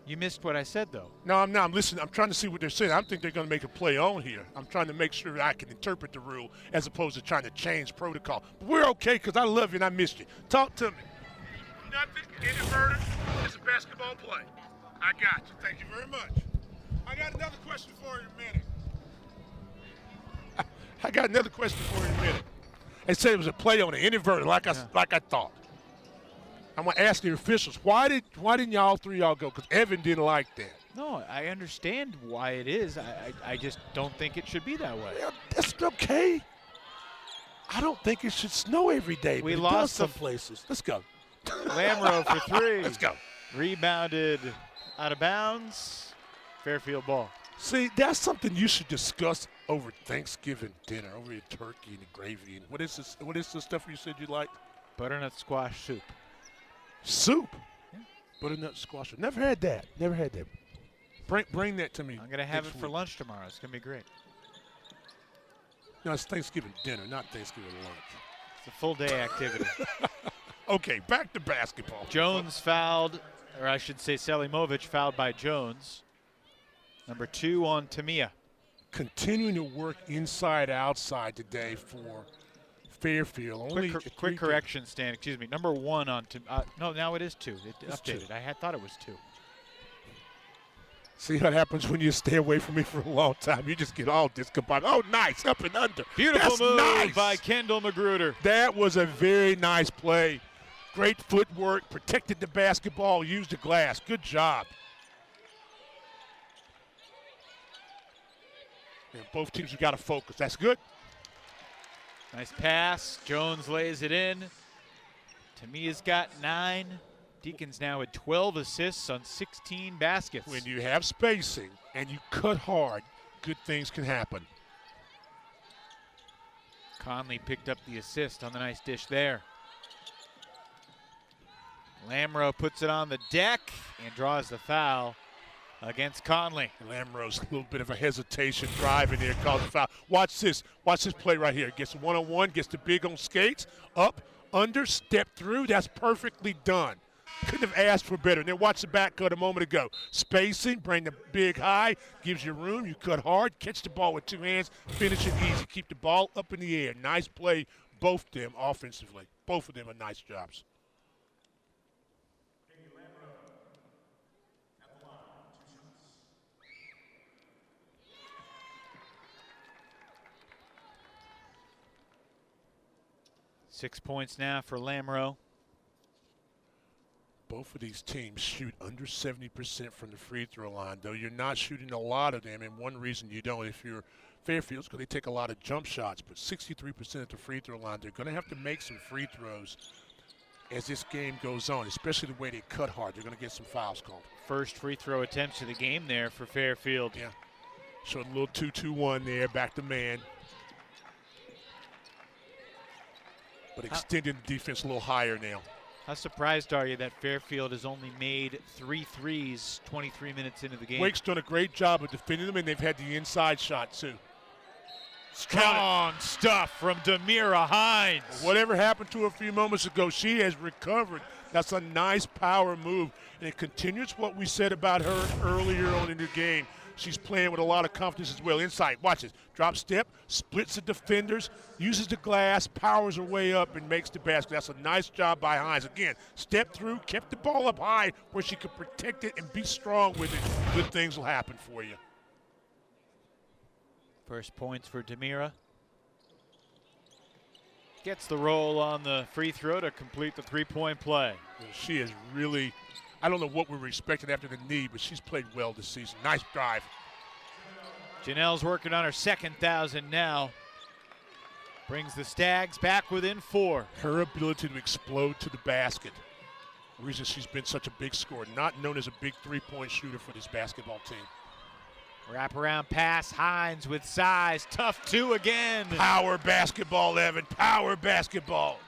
You missed what I said, though. No, I'm not. I'm listening. I'm trying to see what they're saying. I think they're going to make a play on here. I'm trying to make sure I can interpret the rule as opposed to trying to change protocol. But we're okay because I love you and I missed you. Talk to me. Nothing inadvertent. It's a basketball play. I got you. Thank you very much. I got another question for you in a minute. They said it was a play on the inadvertent, like I thought. I'm going to ask the officials, why didn't y'all 3 go? Because Evan didn't like that. No, I understand why it is. I just don't think it should be that way. Yeah, that's okay. I don't think it should snow every day. We but lost it does some places. Let's go. Lamro for 3. Let's go. Rebounded out of bounds. Fairfield ball. See, that's something you should discuss over Thanksgiving dinner, over your turkey and the gravy. And what is this? What is the stuff you said you liked? Butternut squash soup. Soup? Yeah. Butternut squash soup. Never had that. Bring that to me. I'm going to have it for lunch tomorrow. It's going to be great. No, it's Thanksgiving dinner, not Thanksgiving lunch. It's a full day activity. Okay, back to basketball. Jones fouled, or I should say Selimovic fouled by Jones. Number 2 on Tamia. Continuing to work inside, outside today for Fairfield. Quick correction, Stan. Excuse me. Number 1 on no, now it is 2. It updated. 2. I thought it was 2. See what happens when you stay away from me for a long time. You just get all discombobulated. Oh, nice. Up and under. Beautiful move by Kendall Magruder. That was a very nice play. Great footwork. Protected the basketball. Used the glass. Good job. And both teams have got to focus. That's good. Nice pass. Jones lays it in. Tamia's got 9. Deacons now with 12 assists on 16 baskets. When you have spacing and you cut hard, good things can happen. Conley picked up the assist on the nice dish there. Lamro puts it on the deck and draws the foul against Conley. Lamro's a little bit of a hesitation driving there, calls the foul. Watch this play right here. Gets one-on-one, gets the big on skates, up, under, step through. That's perfectly done. Couldn't have asked for better. And then watch the back cut a moment ago. Spacing, bring the big high, gives you room. You cut hard, catch the ball with 2 hands, finish it easy. Keep the ball up in the air. Nice play, both of them offensively. Both of them are nice jobs. 6 points now for Lamro. Both of these teams shoot under 70% from the free throw line, though you're not shooting a lot of them. And one reason you don't, if you're Fairfield, because they take a lot of jump shots, but 63% at the free throw line. They're going to have to make some free throws. as this game goes on, especially the way they cut hard. They're going to get some fouls called. First free throw attempts of the game there for Fairfield. Yeah. So a little 2-2-1 there, back to man. But extending the defense a little higher now. How surprised are you that Fairfield has only made 3 threes 23 minutes into the game? Wake's done a great job of defending them, and they've had the inside shot too. Strong stuff from Demira Hines. Whatever happened to her a few moments ago, she has recovered. That's a nice power move, and it continues what we said about her earlier on in the game. She's playing with a lot of confidence as well. Inside, watch this. Drop step, splits the defenders, uses the glass, powers her way up, and makes the basket. That's a nice job by Hines. Again, stepped through, kept the ball up high where she could protect it and be strong with it. Good things will happen for you. First points for Demira. Gets the roll on the free throw to complete the three-point play. She is really, I don't know what we were expecting after the knee, but she's played well this season. Nice drive. Janelle's working on her second 1,000 now. Brings the Stags back within 4. Her ability to explode to the basket. The reason she's been such a big scorer, not known as a big three-point shooter for this basketball team. Wraparound pass, Hines with size, tough 2 again. Power basketball, Evan, power basketball.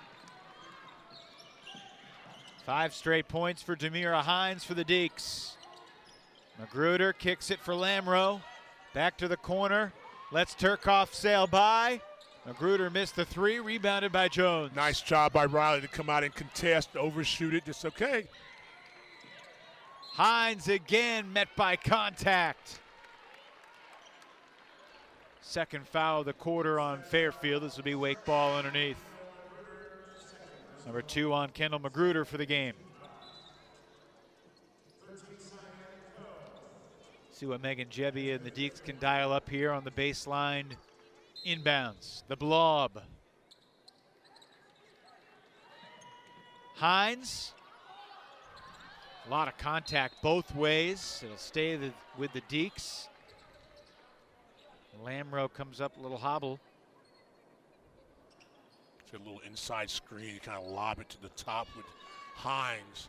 5 straight points for Demira Hines for the Deeks. Magruder kicks it for Lamro. Back to the corner, lets Theuerkauf sail by. Magruder missed the 3, rebounded by Jones. Nice job by Rylie to come out and contest, overshoot it, it's okay. Hines again met by contact. Second foul of the quarter on Fairfield. This will be Wake ball underneath. Number 2 on Kendall Magruder for the game. See what Megan Jebby and the Deeks can dial up here on the baseline inbounds. The blob. Hines. A lot of contact both ways. It'll stay with the Deeks. Lamro comes up a little hobble. It's a little inside screen, kind of lob it to the top with Hines.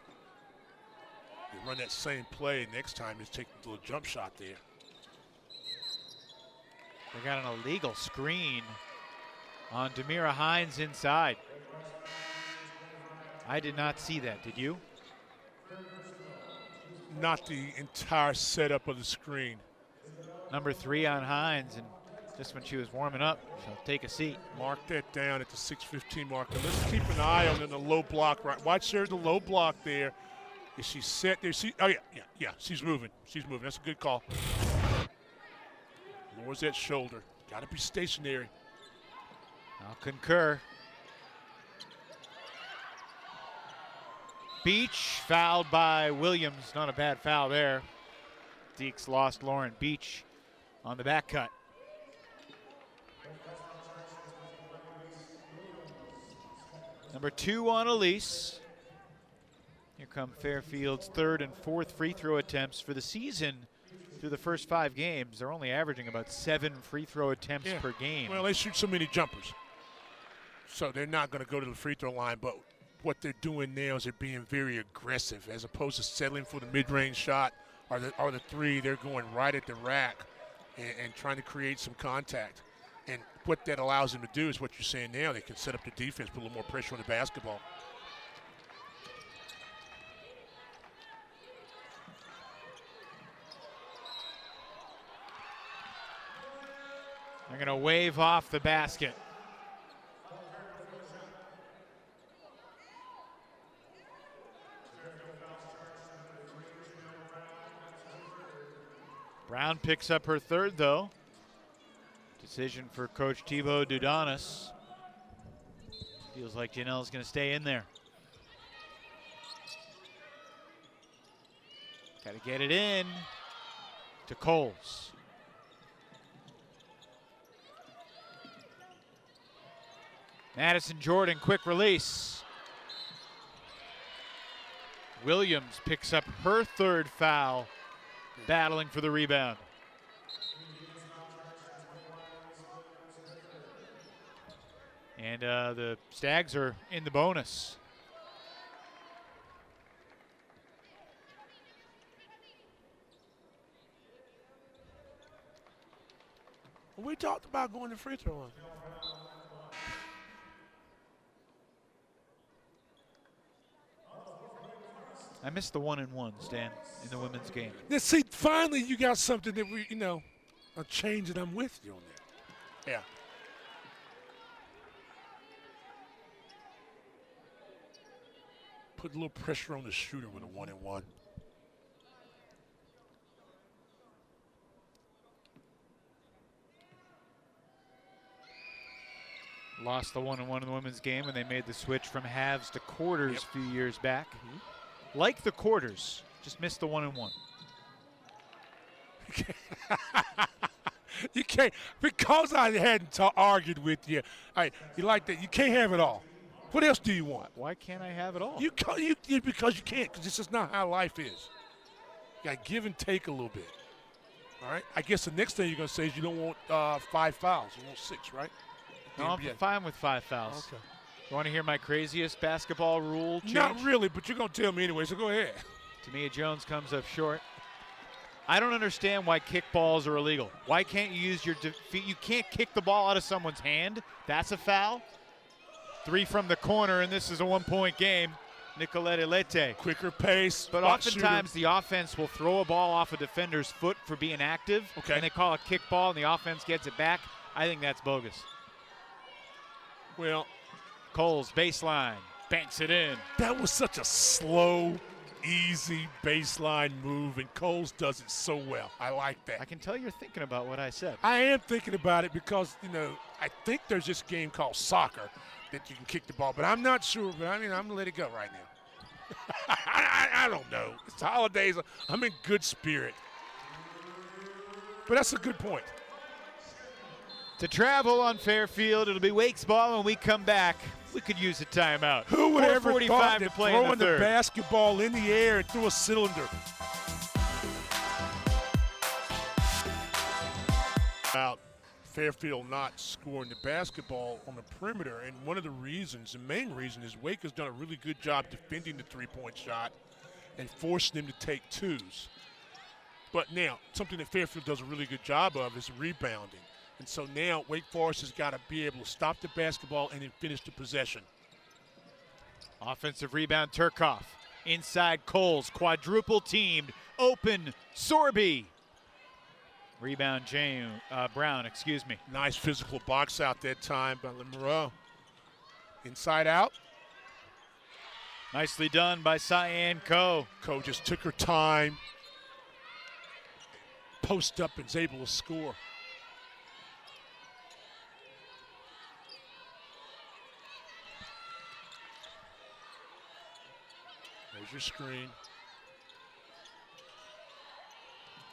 They run that same play next time, just take a little jump shot there. They got an illegal screen on Demira Hines inside. I did not see that, did you? Not the entire setup of the screen. Number 3 on Hines, and just when she was warming up, she'll take a seat. Mark that down at the 6:15 marker. Let's keep an eye on the low block. Right, watch her, the low block there. Is she set there? Oh yeah, she's moving. She's moving. That's a good call. Lowers that shoulder. Got to be stationary. I'll concur. Beach fouled by Williams. Not a bad foul there. Deeks lost Lauren Beach on the back cut. Number 2 on Elise. Here come Fairfield's 3rd and 4th free throw attempts for the season. Through the first 5 games, they're only averaging about 7 free throw attempts per game. Well, they shoot so many jumpers, so they're not going to go to the free throw line, but what they're doing now is they're being very aggressive as opposed to settling for the mid-range shot or the 3. They're going right at the rack and trying to create some contact. And what that allows them to do is what you're saying now. They can set up the defense, put a little more pressure on the basketball. They're going to wave off the basket. Brown picks up her 3rd, though. Decision for Coach Thibaut Dudanis. Feels like Janelle's going to stay in there. Got to get it in to Cowles. Madison Jordan, quick release. Williams picks up her 3rd foul, battling for the rebound. And the Stags are in the bonus. We talked about going to free throw line. I missed the 1-and-1s, Dan, in the women's game. Now, see, finally you got something that we, a change that I'm with you on that. Yeah. Put a little pressure on the shooter with a 1-and-1. Lost the 1-and-1 in the women's game when they made the switch from halves to quarters a few years back. Like the quarters, just missed the 1-and-1. You can't, because I hadn't argued with you. You like that? You can't have it all. What else do you want? Why can't I have it all? Because you can't, because this is not how life is. You got to give and take a little bit. All right? I guess the next thing you're going to say is you don't want 5 fouls. You want 6, right? No, I'm fine with 5 fouls. Okay. You want to hear my craziest basketball rule change? Not really, but you're going to tell me anyway, so go ahead. Tamia Jones comes up short. I don't understand why kickballs are illegal. Why can't you use your feet? You can't kick the ball out of someone's hand. That's a foul. 3 from the corner, and this is a 1-point game. Nicolette Elete. Quicker pace. But oftentimes the offense will throw a ball off a defender's foot for being active, and they call a kickball, and the offense gets it back. I think that's bogus. Well, Cowles, baseline, banks it in. That was such a slow, easy baseline move, and Cowles does it so well. I like that. I can tell you're thinking about what I said. I am thinking about it because, I think there's this game called soccer that you can kick the ball, but I'm not sure. But I'm going to let it go right now. I don't know. It's the holidays. I'm in good spirit. But that's a good point. To travel on Fairfield, it'll be Wake's ball when we come back. We could use a timeout. Who would ever thought that throwing the third. basketball in the air and through a cylinder? About Fairfield not scoring the basketball on the perimeter, and one of the reasons, the main reason, is Wake has done a really good job defending the three-point shot and forcing them to take twos. But now, something that Fairfield does a really good job of is rebounding. And so now Wake Forest has got to be able to stop the basketball and then finish the possession. Offensive rebound, Theuerkauf. Inside Cowles, quadruple teamed, open, Sorby. Rebound, Brown, excuse me. Nice physical box out that time by Lemoreau. Inside out. Nicely done by Cyan Ko. Ko just took her time. Post up and is able to score. There's your screen.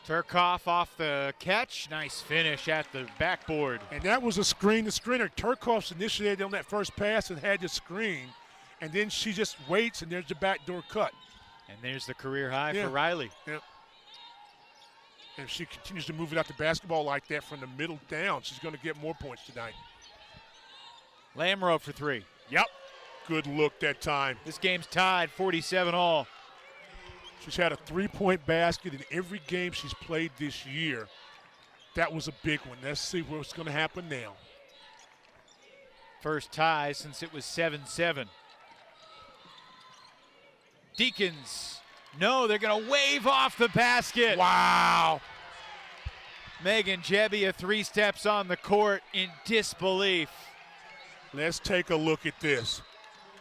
Theuerkauf off the catch. Nice finish at the backboard. And that was a screen. The screener, Theuerkauf's initiated on that first pass and had the screen. And then she just waits, and there's the backdoor cut. And there's the career high for Rylie. Yep. And if she continues to move it out the basketball like that from the middle down, she's going to get more points tonight. Lamoreau for 3. Yep. Good look that time. This game's tied 47-all. She's had a 3-point basket in every game she's played this year. That was a big one. Let's see what's going to happen now. First tie since it was 7-7. Deacons. No, they're going to wave off the basket. Wow. Megan Jebbia 3 steps on the court in disbelief. Let's take a look at this.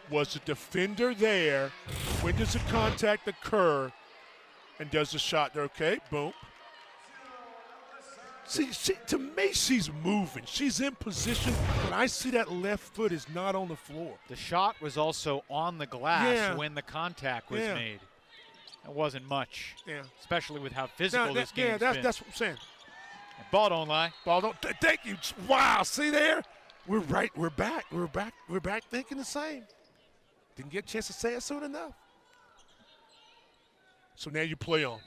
Was the defender there? When does the contact occur? And does the shot there? Okay, boom. See, to me, she's moving. She's in position, but I see that left foot is not on the floor. The shot was also on the glass when the contact was made. It wasn't much, especially with how physical this game's been. That's what I'm saying. Ball don't lie. Ball don't. Thank you. Wow. See there? We're right. We're back. We're back thinking the same. Didn't get a chance to say it soon enough. So now you play on.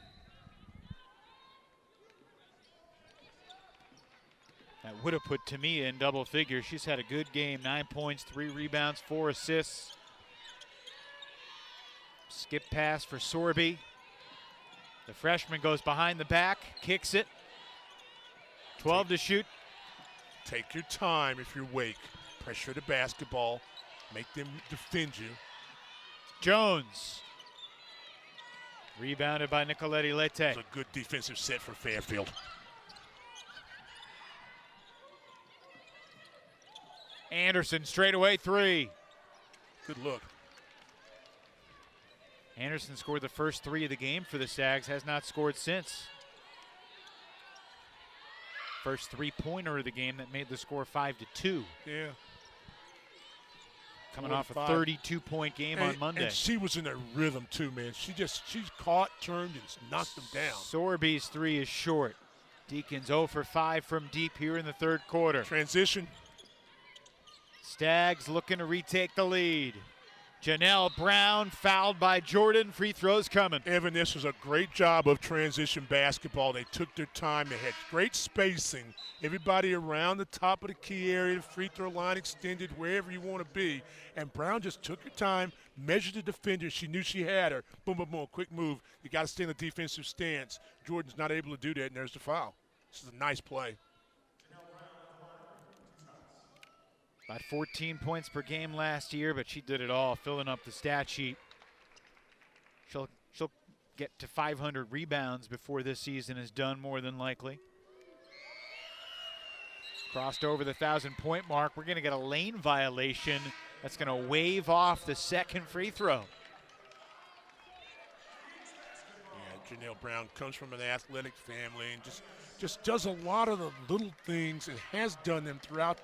That would have put Tamia in double figures. She's had a good game. 9 points, 3 rebounds, 4 assists. Skip pass for Sorby. The freshman goes behind the back, kicks it. 12 to shoot. Take your time if you're Wake. Pressure the basketball. Make them defend you. Jones. Rebounded by Nicoletti Lete. It's a good defensive set for Fairfield. Anderson straight away three. Good look. Anderson scored the first three of the game for the Sags, has not scored since. First three-pointer of the game that made the score 5-2. Yeah. Coming off a 32-point game on Monday. And she was in a rhythm too, man. She's caught, turned, and knocked them down. Sorby's three is short. Deacons 0 for 5 from deep here in the third quarter. Transition. Stags looking to retake the lead. Janelle Brown fouled by Jordan. Free throws coming. Evan, this was a great job of transition basketball. They took their time. They had great spacing. Everybody around the top of the key area, the free throw line extended, wherever you want to be. And Brown just took her time, measured the defender. She knew she had her. Boom, boom, boom, quick move. You got to stay in the defensive stance. Jordan's not able to do that, and there's the foul. This is a nice play. About 14 points per game last year, but she did it all, filling up the stat sheet. She'll get to 500 rebounds before this season is done, more than likely. Crossed over the 1,000-point mark. We're going to get a lane violation that's going to wave off the second free throw. Yeah, Janelle Brown comes from an athletic family and just does a lot of the little things and has done them throughout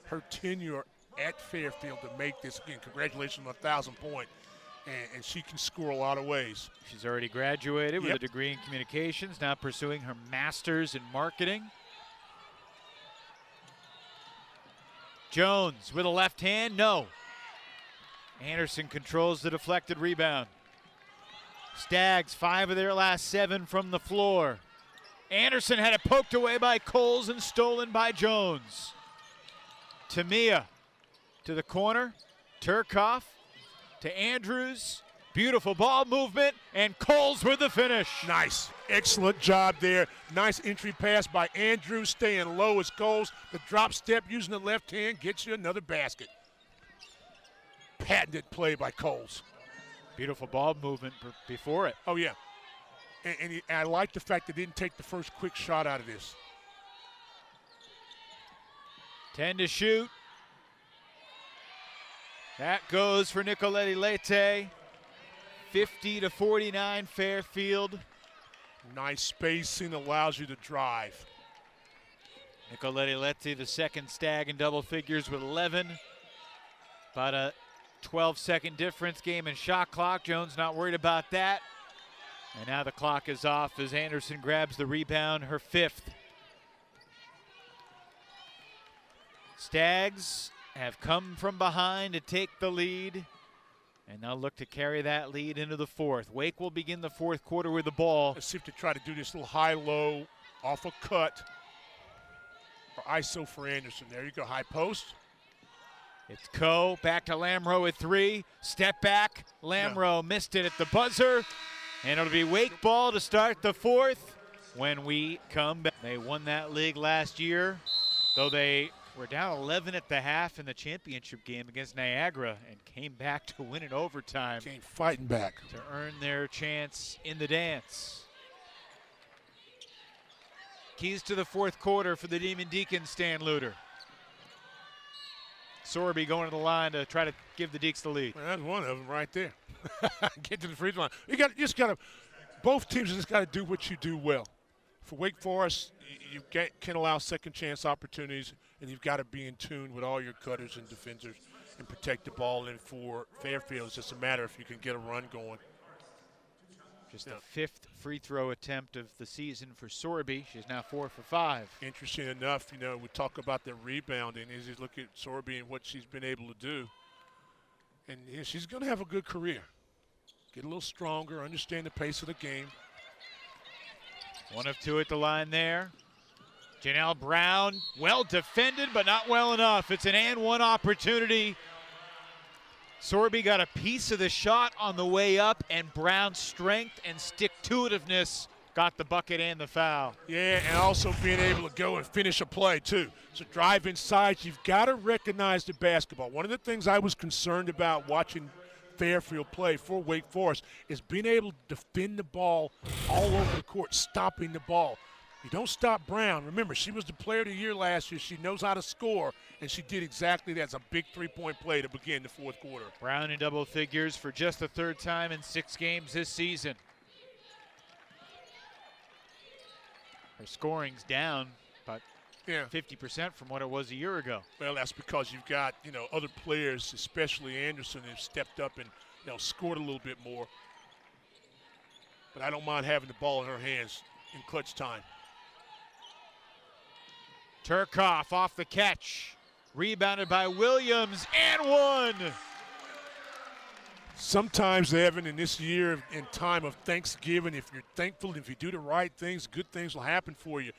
her tenure at Fairfield to make this. Again, congratulations on 1,000-point. And she can score a lot of ways. She's already graduated with a degree in communications, now pursuing her master's in marketing. Jones with a left hand, no. Anderson controls the deflected rebound. Stags 5 of their last 7 from the floor. Anderson had it poked away by Cowles and stolen by Jones. Tamia to the corner. Theuerkauf to Andrews. Beautiful ball movement, and Cowles with the finish. Nice. Excellent job there. Nice entry pass by Andrews, staying low as Cowles. The drop step using the left hand gets you another basket. Patented play by Cowles. Beautiful ball movement before it. Oh, yeah. And I like the fact they didn't take the first quick shot out of this. 10 to shoot. That goes for Nicoletti Lete. 50-49 Fairfield. Nice spacing allows you to drive. Nicoletti Lete, the second Stag in double figures with 11. About a 12-second difference game in shot clock. Jones not worried about that. And now the clock is off as Anderson grabs the rebound, her 5th. Stags have come from behind to take the lead, and they'll look to carry that lead into the 4th. Wake will begin the 4th quarter with the ball. Let's see if they try to do this little high-low off a cut or ISO for Anderson. There you go, high post. It's Coe, back to Lamro at 3. Step back, Lamro missed it at the buzzer, and it'll be Wake ball to start the 4th when we come back. They won that league last year, though they were down 11 at the half in the championship game against Niagara and came back to win in overtime. Came fighting back to earn their chance in the dance. Keys to the 4th quarter for the Demon Deacons, Stan Luter. Sorby going to the line to try to give the Deeks the lead. Well, that's one of them right there. Get to the free throw line. Both teams just got to do what you do well. For Wake Forest, you can allow second chance opportunities, and you've got to be in tune with all your cutters and defenders and protect the ball. And for Fairfield, it's just a matter if you can get a run going. Just the 5th free throw attempt of the season for Sorby. She's now 4 for 5. Interesting enough, we talk about the rebounding as you look at Sorby and what she's been able to do. And she's going to have a good career. Get a little stronger, understand the pace of the game. 1 of 2 at the line there. Janelle Brown, well defended, but not well enough. It's an and 1 opportunity. Sorby got a piece of the shot on the way up, and Brown's strength and stick-to-itiveness got got the bucket and the foul. Yeah, and also being able to go and finish a play, too. So drive inside. You've got to recognize the basketball. One of the things I was concerned about watching Fairfield play for Wake Forest is being able to defend the ball all over the court, stopping the ball. You don't stop Brown. Remember, she was the player of the year last year. She knows how to score, and she did exactly that. It's a big three-point play to begin the fourth quarter. Brown in double figures for just the third time in 6 games this season. Her scoring's down about 50% from what it was a year ago. Well, that's because you've got, other players, especially Anderson, who've stepped up and, scored a little bit more. But I don't mind having the ball in her hands in clutch time. Theuerkauf off the catch. Rebounded by Williams and one. Sometimes, Evan, in this year in time of Thanksgiving, if you're thankful, if you do the right things, good things will happen for you.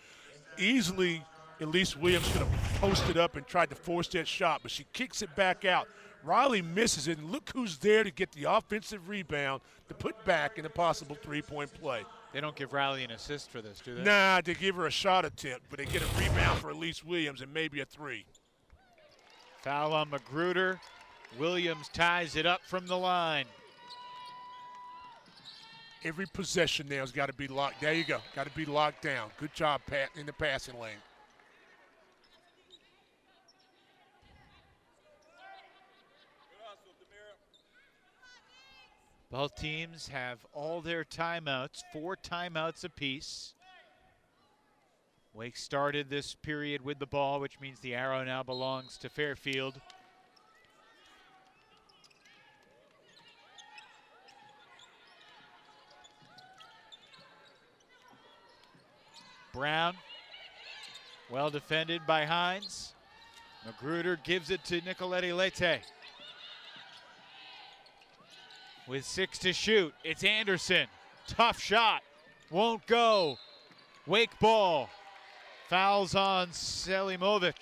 Easily, Elise Williams could have posted up and tried to force that shot, but she kicks it back out. Rylie misses it, and look who's there to get the offensive rebound to put back in a possible three-point play. They don't give Rylie an assist for this, do they? Nah, they give her a shot attempt, but they get a rebound for Elise Williams and maybe a three. Foul on Magruder. Williams ties it up from the line. Every possession now has got to be locked. There you go. Got to be locked down. Good job, Pat, in the passing lane. Both teams have all their timeouts, 4 timeouts apiece. Wake started this period with the ball, which means the arrow now belongs to Fairfield. Brown, well defended by Hines. Magruder gives it to Nicoletti Lete. With 6 to shoot, it's Anderson. Tough shot, won't go. Wake ball. Fouls on Selimovic.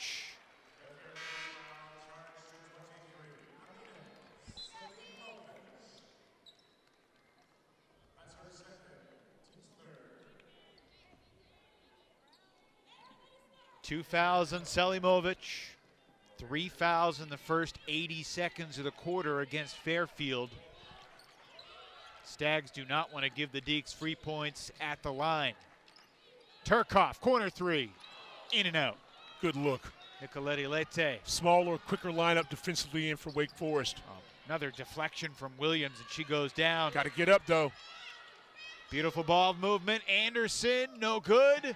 Two fouls on Selimovic. 3 fouls in the first 80 seconds of the quarter against Fairfield. Stags do not want to give the Deacs free points at the line. Theuerkauf, corner 3, in and out. Good look. Nicoletti Lete. Smaller, quicker lineup defensively in for Wake Forest. Another deflection from Williams, and she goes down. Got to get up, though. Beautiful ball movement. Anderson, no good.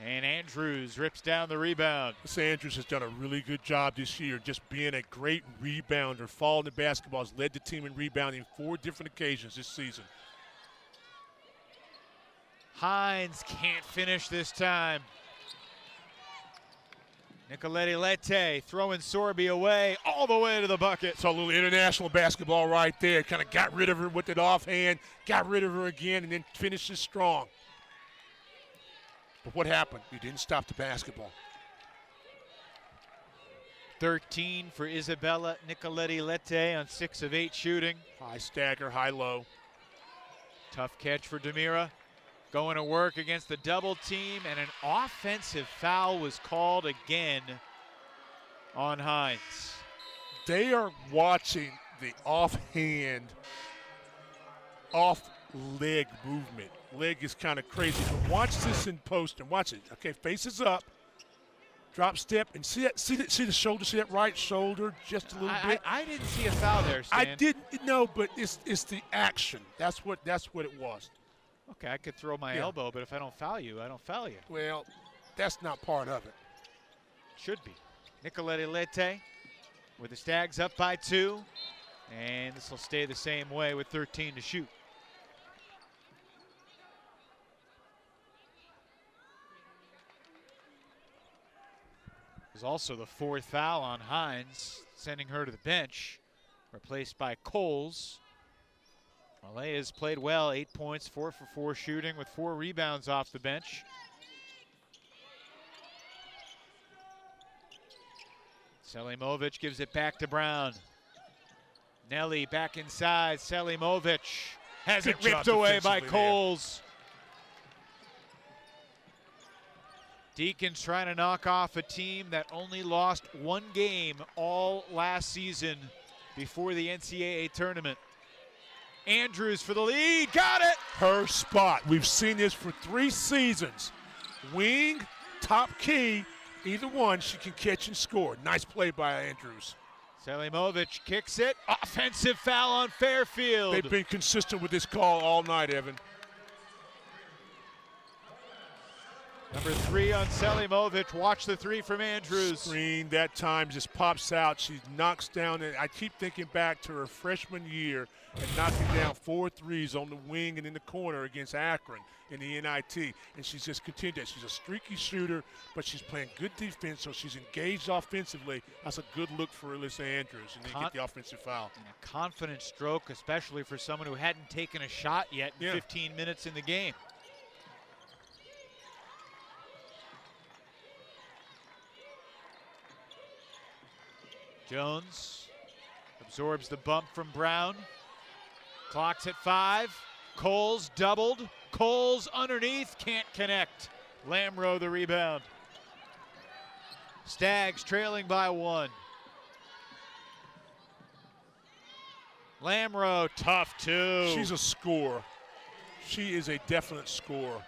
And Andrews rips down the rebound. Miss Andrews has done a really good job this year just being a great rebounder. Following the basketball, has led the team in rebounding 4 different occasions this season. Hines can't finish this time. Nicoletti Lete throwing Sorby away all the way to the bucket. So a little international basketball right there. Kind of got rid of her with it offhand, got rid of her again, and then finishes strong. But what happened? You didn't stop the basketball. 13 for Isabella Nicoletti Lete on 6 of 8 shooting. High stagger, high low. Tough catch for Demira. Going to work against the double team, and an offensive foul was called again on Hines. They are watching the offhand, off-leg movement. Leg is kind of crazy, but watch this in post and watch it. Okay, faces up, drop step, and see the shoulder, see that right shoulder just a little bit. I didn't see a foul there, Stan. I didn't know, but it's the action. That's what it was. Okay, I could throw my elbow, but if I don't foul you, I don't foul you. Well, that's not part of it. Should be. Nicoletti Lete with the Stags up by 2, and this will stay the same way with 13 to shoot. There's also the 4th foul on Hines, sending her to the bench, replaced by Cowles. Malaya has played well, 8 points, 4 for 4 shooting with 4 rebounds off the bench. Selimovic gives it back to Brown. Nelly back inside. Selimovic has it ripped away by Cowles. Deacons trying to knock off a team that only lost one game all last season before the NCAA tournament. Andrews for the lead, got it! Her spot. We've seen this for 3 seasons. Wing, top key, either one, she can catch and score. Nice play by Andrews. Selimovic kicks it. Offensive foul on Fairfield. They've been consistent with this call all night, Evan. Number 3 on Selimovic. Watch the 3 from Andrews. Screen that time just pops out. She knocks down, and I keep thinking back to her freshman year and knocking down 4 threes on the wing and in the corner against Akron in the NIT. And she's just continued that. She's a streaky shooter, but she's playing good defense, so she's engaged offensively. That's a good look for Elise Andrews, and then get the offensive foul. And a confident stroke, especially for someone who hadn't taken a shot yet in 15 minutes in the game. Jones absorbs the bump from Brown. Clock's at 5. Cowles doubled. Cowles underneath, can't connect. Lamro the rebound. Stags trailing by 1. Lamro, tough 2. She's a scorer. She is a definite scorer.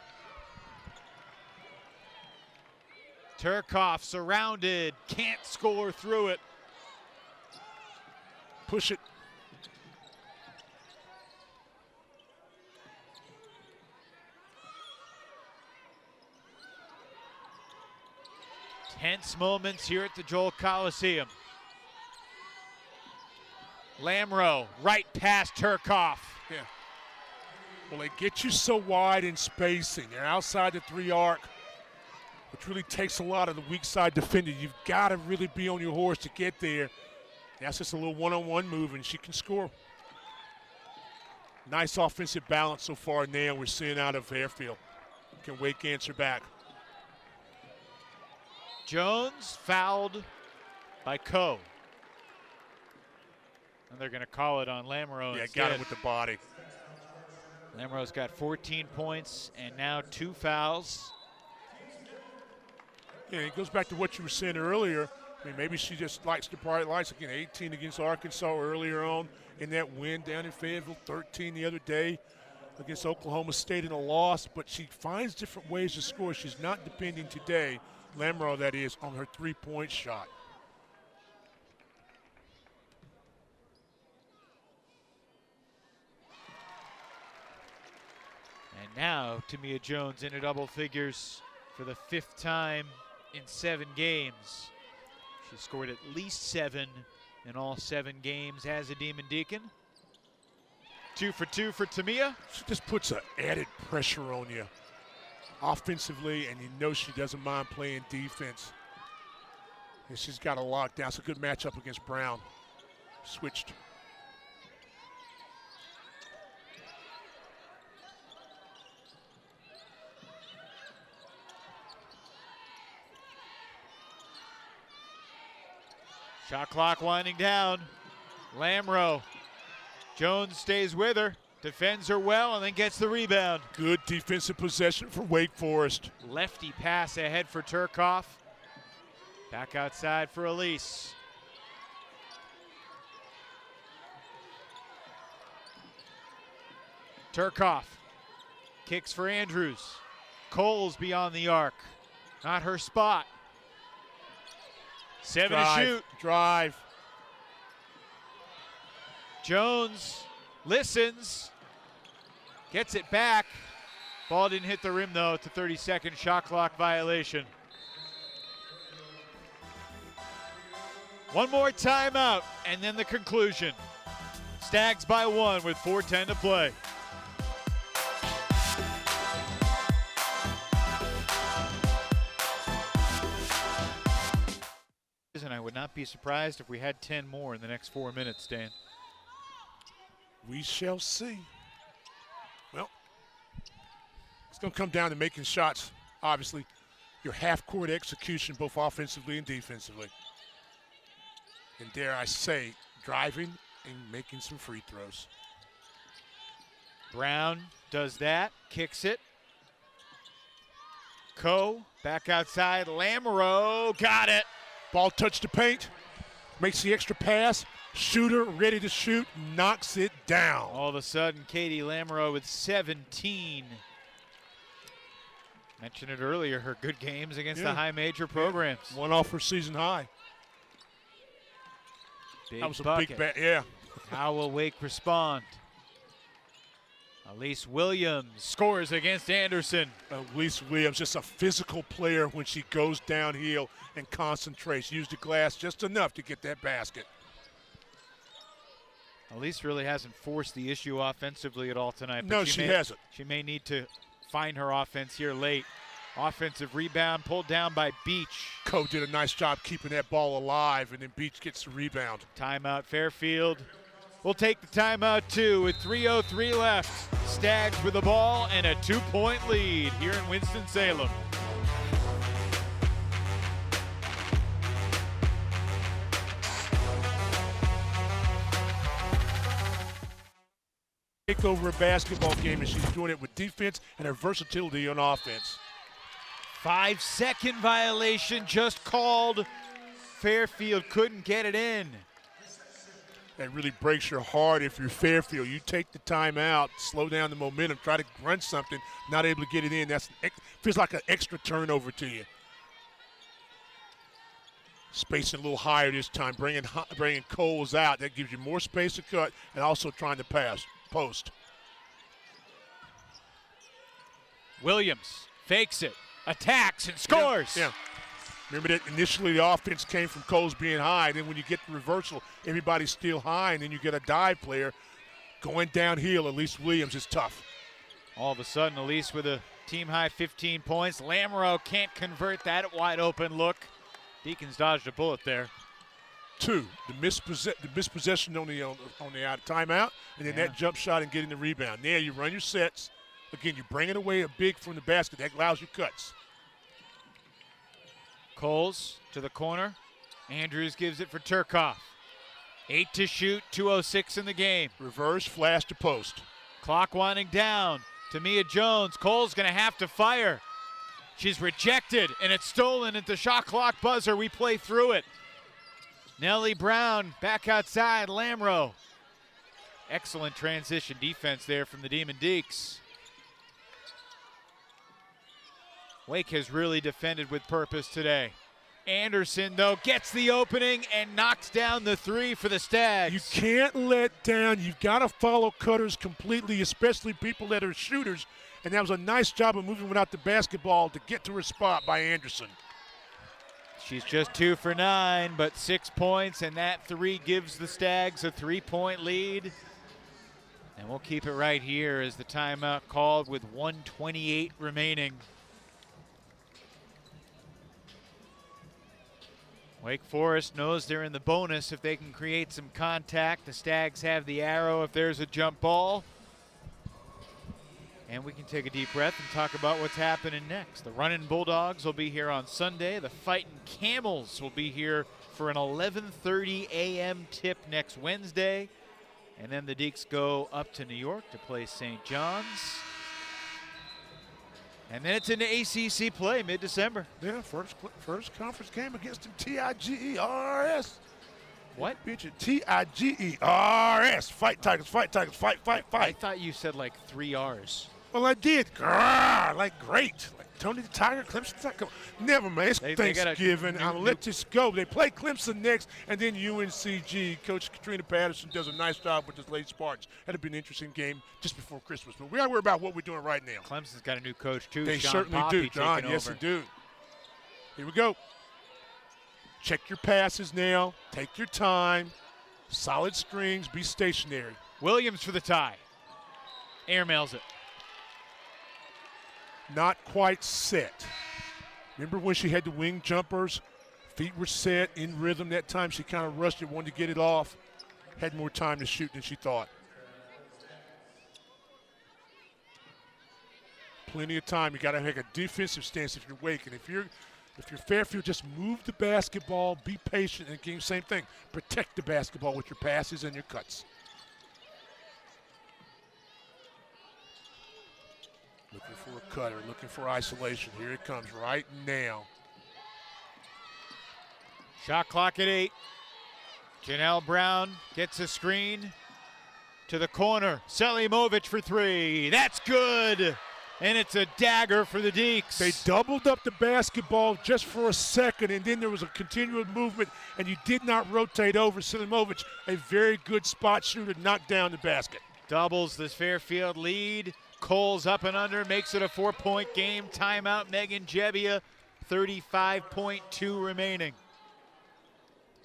Theuerkauf surrounded, can't score through it. Push it. Tense moments here at the Joel Coliseum. Lamro right past Theuerkauf. Yeah. Well, they get you so wide in spacing. They're outside the 3 arc, which really takes a lot of the weak side defender. You've got to really be on your horse to get there. That's just a little one-on-one move, and she can score. Nice offensive balance so far now we're seeing out of Fairfield. Can Wake answer back. Jones fouled by Coe. And they're going to call it on Lamro instead. Got him with the body. Lamro's got 14 points and now 2 fouls. Yeah, it goes back to what you were saying earlier. I mean, maybe she just likes the bright lights. Again, 18 against Arkansas earlier on in that win down in Fayetteville, 13 the other day against Oklahoma State in a loss. But she finds different ways to score. She's not depending today, Lamro that is, on her 3-point shot. And now Tamia Jones into double figures for the 5th time in 7 games. She scored at least 7 in all 7 games as a Demon Deacon. 2 for 2 for Tamia. She just puts an added pressure on you offensively, and you know she doesn't mind playing defense. And she's got a lockdown. It's a good matchup against Brown. Switched. Shot clock winding down. Lamro. Jones stays with her, defends her well, and then gets the rebound. Good defensive possession for Wake Forest. Lefty pass ahead for Theuerkauf. Back outside for Elise. Theuerkauf kicks for Andrews. Cowles beyond the arc. Not her spot. 7 to shoot. Drive. Jones listens. Gets it back. Ball didn't hit the rim, though. It's a 30-second shot clock violation. One more timeout, and then the conclusion. Stags by 1 with 4:10 to play. And I would not be surprised if we had 10 more in the next 4 minutes, Dan. We shall see. Well, it's going to come down to making shots, obviously. Your half-court execution, both offensively and defensively. And dare I say, driving and making some free throws. Brown does that, kicks it. Coe back outside. Lamoureux got it. Ball touched the paint, makes the extra pass. Shooter ready to shoot, knocks it down. All of a sudden, Katie Lamoureux with 17. Mentioned it earlier, her good games against the high major programs. One off her season high. Big that was bucket. a big bat, yeah. How will Wake respond? Elise Williams scores against Anderson. Elise Williams, just a physical player when she goes downhill and concentrates. Used the glass just enough to get that basket. Elise really hasn't forced the issue offensively at all tonight. But No, she hasn't. She may need to find her offense here late. Offensive rebound pulled down by Beach. Coe did a nice job keeping that ball alive, and then Beach gets the rebound. Timeout Fairfield. We'll take the timeout too with 3:03 left. Stags with the ball and a 2-point lead here in Winston-Salem. Take over a basketball game, and she's doing it with defense and her versatility on offense. 5-second violation just called. Fairfield couldn't get it in. That really breaks your heart if you're Fairfield. You take the timeout, slow down the momentum, try to run something, not able to get it in. That feels like an extra turnover to you. Spacing a little higher this time, bringing Cowles out. That gives you more space to cut and also trying to pass. Post. Williams fakes it, attacks, and scores. Yeah. Remember that initially the offense came from Cowles being high. Then when you get the reversal, everybody's still high, and then you get a dive player going downhill. Elise Williams is tough. All of a sudden, Elise with a team-high 15 points. Lamoureux can't convert that wide open look. Deacons dodged a bullet there. Two, the mispossession on the out timeout, and then that jump shot and getting the rebound. There you run your sets. Again, you're bringing away a big from the basket. That allows you cuts. Cowles to the corner. Andrews gives it for Theuerkauf. 8 to shoot, 2:06 in the game. Reverse, flash to post. Clock winding down. Tamia Jones. Cowles going to have to fire. She's rejected, and it's stolen at the shot clock buzzer. We play through it. Nellie Brown back outside. Lamoureux. Excellent transition defense there from the Demon Deacons. Wake has really defended with purpose today. Anderson, though, gets the opening and knocks down the three for the Stags. You can't let down. You've got to follow cutters completely, especially people that are shooters. And that was a nice job of moving without the basketball to get to her spot by Anderson. She's just 2 for 9, but 6 points, and that three gives the Stags a 3-point lead. And we'll keep it right here as the timeout called with 1:28 remaining. Wake Forest knows they're in the bonus if they can create some contact. The Stags have the arrow if there's a jump ball. And we can take a deep breath and talk about what's happening next. The Runnin' Bulldogs will be here on Sunday. The Fightin' Camels will be here for an 11:30 a.m. tip next Wednesday. And then the Deeks go up to New York to play St. John's. And then it's into ACC play mid-December. Yeah, first conference game against them, Tigers. What? Tigers. Fight Tigers, fight Tigers, fight, fight, I fight. thought you said like 3 R's. Well, I did. Grrr, like great. Like Tony the Tiger, Clemson. Never mind. It's Thanksgiving. I'll let this go. They play Clemson next, and then UNCG. Coach Katrina Patterson does a nice job with this late Spartans. That'd be an interesting game just before Christmas. But we got to worry about what we're doing right now. Clemson's got a new coach, too. They Sean certainly Poppy do, John. taking Yes, over. they do. Here we go. Check your passes now. Take your time. Solid screens. Be stationary. Williams for the tie. Airmails it. Not quite set. Remember when she had the wing jumpers? Feet were set, in rhythm. That time she kind of rushed it, wanted to get it off. Had more time to shoot than she thought. Plenty of time. You got to make a defensive stance if you're Wake. And if you're Fairfield, just move the basketball, be patient, and game, same thing. Protect the basketball with your passes and your cuts. Looking for a cutter, looking for isolation. Here it comes right now. Shot clock at 8. Janelle Brown gets a screen to the corner. Selimovic for 3. That's good. And it's a dagger for the Deeks. They doubled up the basketball just for a second, and then there was a continual movement, and you did not rotate over. Selimovic, a very good spot shooter, knocked down the basket. Doubles this Fairfield lead. Cowles up and under, makes it a 4-point game. Timeout, Megan Jebbia, 35.2 remaining.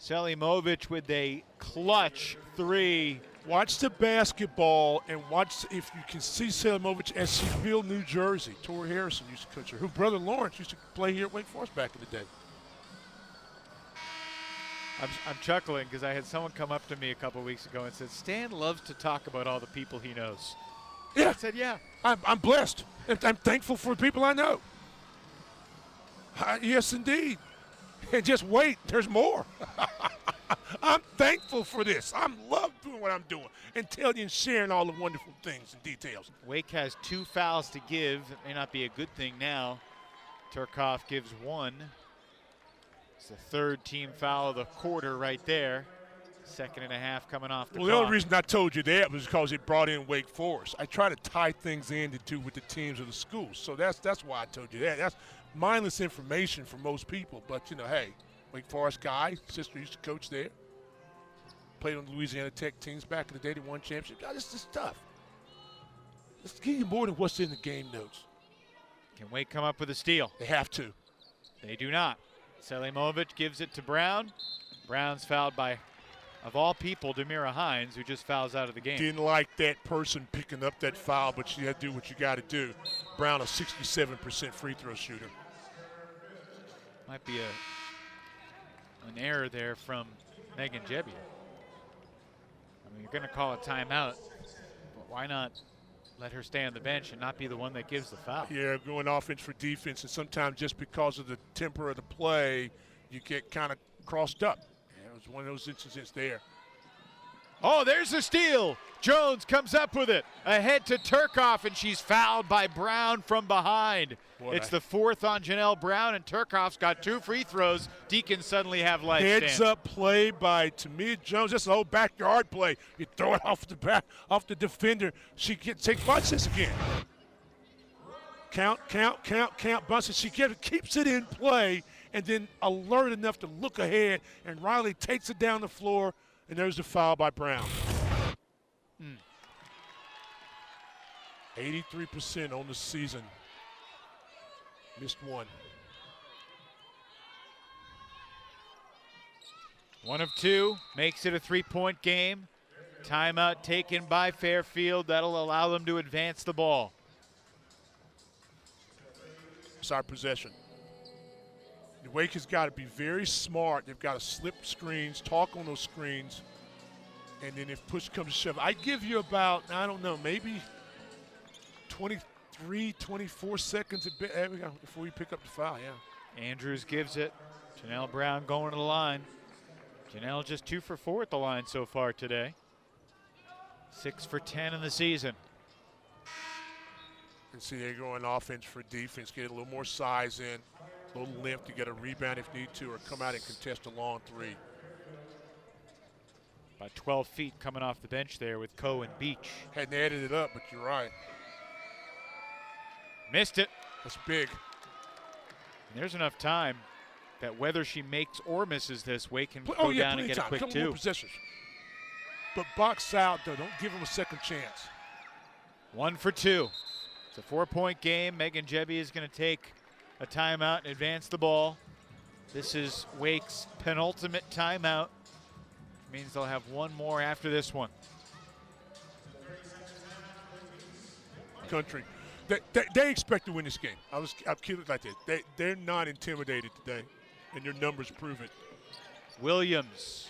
Selimovic with a clutch 3. Watch the basketball and watch if you can see Selimovic at Sheffield, New Jersey. Tori Harrison used to coach her. Her brother Lawrence used to play here at Wake Forest back in the day. I'm chuckling because I had someone come up to me a couple weeks ago and said, Stan loves to talk about all the people he knows. Yeah. I said, yeah. I'm blessed. I'm thankful for the people I know. Yes, indeed. And just wait, there's more. I'm thankful for this. I love doing what I'm doing and telling you and sharing all the wonderful things and details. Wake has 2 fouls to give. It may not be a good thing now. Theuerkauf gives 1. It's the 3rd team foul of the quarter right there. 2nd and a half coming off the clock. The only reason I told you that was because it brought in Wake Forest. I try to tie things in to do with the teams of the schools. So that's why I told you that. That's mindless information for most people. But, you know, hey, Wake Forest guy, sister used to coach there. Played on the Louisiana Tech teams back in the day. They won championships. This is tough. Let's give you more than what's in the game notes. Can Wake come up with a steal? They have to. They do not. Selimovic gives it to Brown. Brown's fouled by, of all people, Demira Hines, who just fouls out of the game. Didn't like that person picking up that foul, but you had to do what you got to do. Brown, a 67% free throw shooter. Might be an error there from Megan Jebbia. I mean, you're going to call a timeout, but why not let her stay on the bench and not be the one that gives the foul? Yeah, going offense for defense, and sometimes just because of the temper of the play, you get kind of crossed up. Yeah, it was one of those incidents there. Oh, there's the steal. Jones comes up with it. Ahead to Theuerkauf, and she's fouled by Brown from behind. It's the 4th on Janelle Brown, and Theuerkauf's got 2 free throws. Deacons suddenly have life. Heads-up play by Tamia Jones. That's an old backyard play. You throw it off the defender. She takes watch this again. Count. Bunsen. She keeps it in play, and then alert enough to look ahead, and Rylie takes it down the floor, and there's the foul by Brown. 83% on the season. Missed 1. 1 of 2 makes it a 3-point game. Timeout taken by Fairfield. That'll allow them to advance the ball. It's our possession. The Wake has got to be very smart. They've got to slip screens, talk on those screens, and then if push comes to shove, I give you about, I don't know, maybe 23, 24 seconds there we go, before you pick up the foul, yeah. Andrews gives it. Janelle Brown going to the line. Janelle just 2 for 4 at the line so far today. 6 for 10 in the season. And see, they're going offense for defense, get a little more size in, a little length to get a rebound if need to, or come out and contest a long 3. About 12 feet coming off the bench there with Coe and Beach. Hadn't added it up, but you're right. Missed it. That's big. And there's enough time that whether she makes or misses this, Wake can go down and get a quick 2. But box out, though. Don't give them a second chance. 1 for 2. It's a 4-point game. Megan Jebbia is going to take a timeout and advance the ball. This is Wake's penultimate timeout. Means they'll have 1 more after this one. Country. They expect to win this game. I'm kidding like that. They're not intimidated today, and your numbers prove it. Williams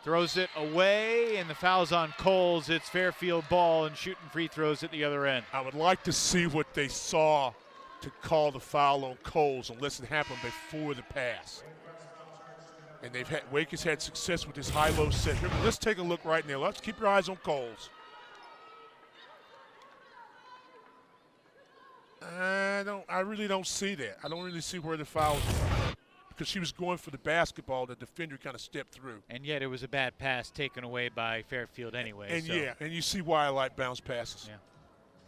throws it away, and the foul's on Cowles. It's Fairfield ball and shooting free throws at the other end. I would like to see what they saw to call the foul on Cowles unless it happened before the pass. And Wake has had success with this high-low set. Here, let's take a look right now. Let's keep your eyes on Cowles. I really don't see that. I don't really see where the foul was, because she was going for the basketball. The defender kind of stepped through. And yet it was a bad pass taken away by Fairfield anyway. And so. yeah, and you see why I like bounce passes. Yeah.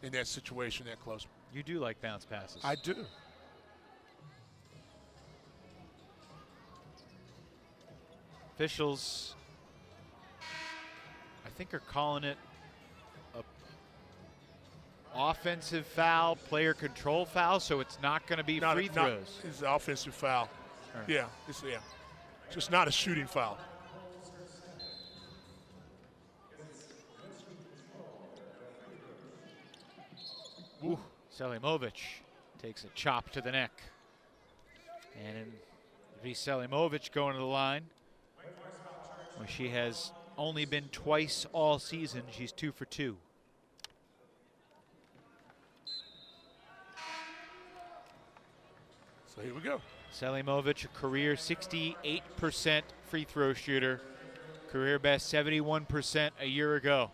In that situation, that close. You do like bounce passes. I do. Officials, I think, are calling it a offensive foul, player control foul, so it's not going to be free throws. It's an offensive foul. Right. Yeah, it's just not a shooting foul. Ooh, Selimovic takes a chop to the neck. And Selimovic going to the line, where she has only been twice all season. She's 2 for 2. So here we go. Selimovic, a career 68% free throw shooter. Career best 71% a year ago.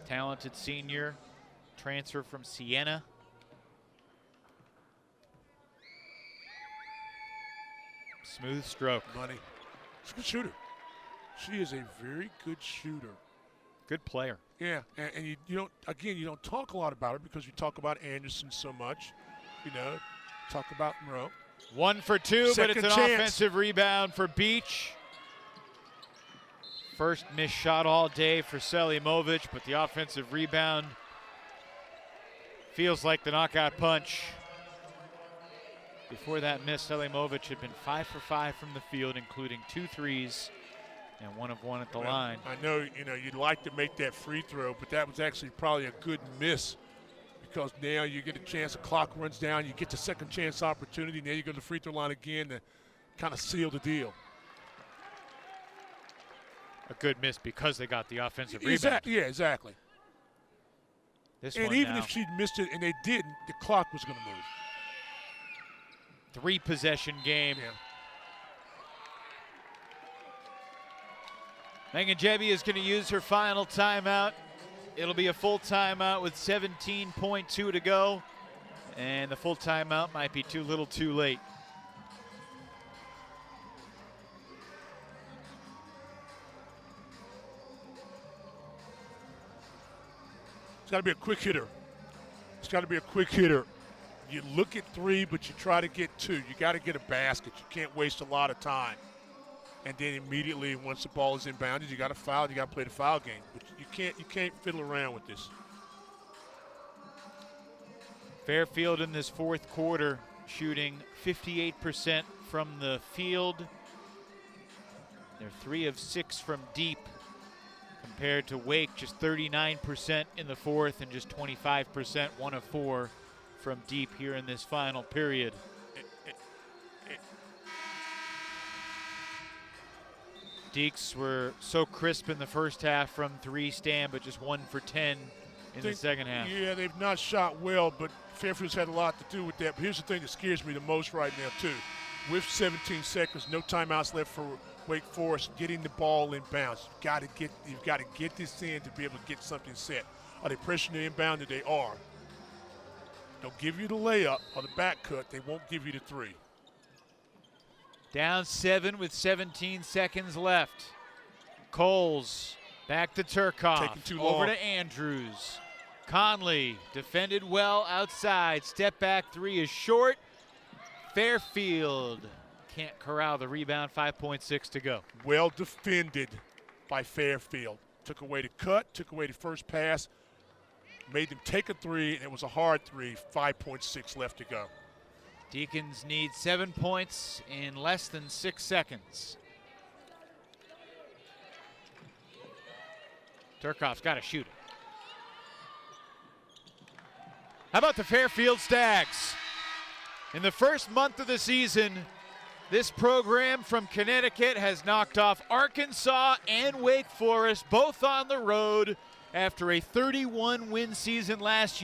Talented senior, transfer from Siena. Smooth stroke. Money. She's a good shooter. She is a very good shooter. Good player. Yeah, and you don't talk a lot about her because you talk about Anderson so much. You know, talk about Monroe. 1 for 2, but it's an offensive rebound for Beach. First missed shot all day for Selimovic, but the offensive rebound feels like the knockout punch. Before that miss, Selimovic had been 5 for 5 from the field, including 2 threes and 1 of 1 at the line. I know, you'd like to make that free throw, but that was actually probably a good miss, because now you get a chance, the clock runs down, you get the second chance opportunity, now you go to the free throw line again to kind of seal the deal. A good miss because they got the offensive rebound. Yeah, exactly. And even if she'd missed it and they didn't, the clock was going to move. 3-possession game. Yeah. Megan Jebby is going to use her final timeout. It'll be a full timeout with 17.2 to go. And the full timeout might be too little too late. It's got to be a quick hitter. It's got to be a quick hitter. You look at 3, but you try to get 2. You got to get a basket. You can't waste a lot of time. And then immediately, once the ball is inbounded, you got to foul. You got to play the foul game. But you can't fiddle around with this. Fairfield in this fourth quarter shooting 58% from the field. They're 3 of 6 from deep, compared to Wake, just 39% in the fourth and just 25%, 1 of 4 from deep here in this final period. Deeks were so crisp in the first half from 3 stand, but just 1 for 10 in the second half. Yeah, they've not shot well, but Fairfield's had a lot to do with that. But here's the thing that scares me the most right now, too. With 17 seconds, no timeouts left for Wake Forest, getting the ball in bounds. You've got to get this in to be able to get something set. Are they pressuring the inbound? They are. They'll give you the layup or the back cut. They won't give you the 3. Down 7 with 17 seconds left. Cowles back to Theuerkauf. Taking too long. Over to Andrews. Conley defended well outside. Step back 3 is short. Fairfield can't corral the rebound. 5.6 to go. Well defended by Fairfield. Took away the cut, took away the first pass, made them take a 3, and it was a hard 3. 5.6 left to go. Deacons need 7 points in less than 6 seconds. Theuerkauf's got to shoot it. How about the Fairfield Stags? In the first month of the season, this program from Connecticut has knocked off Arkansas and Wake Forest, both on the road, after a 31-win season last year.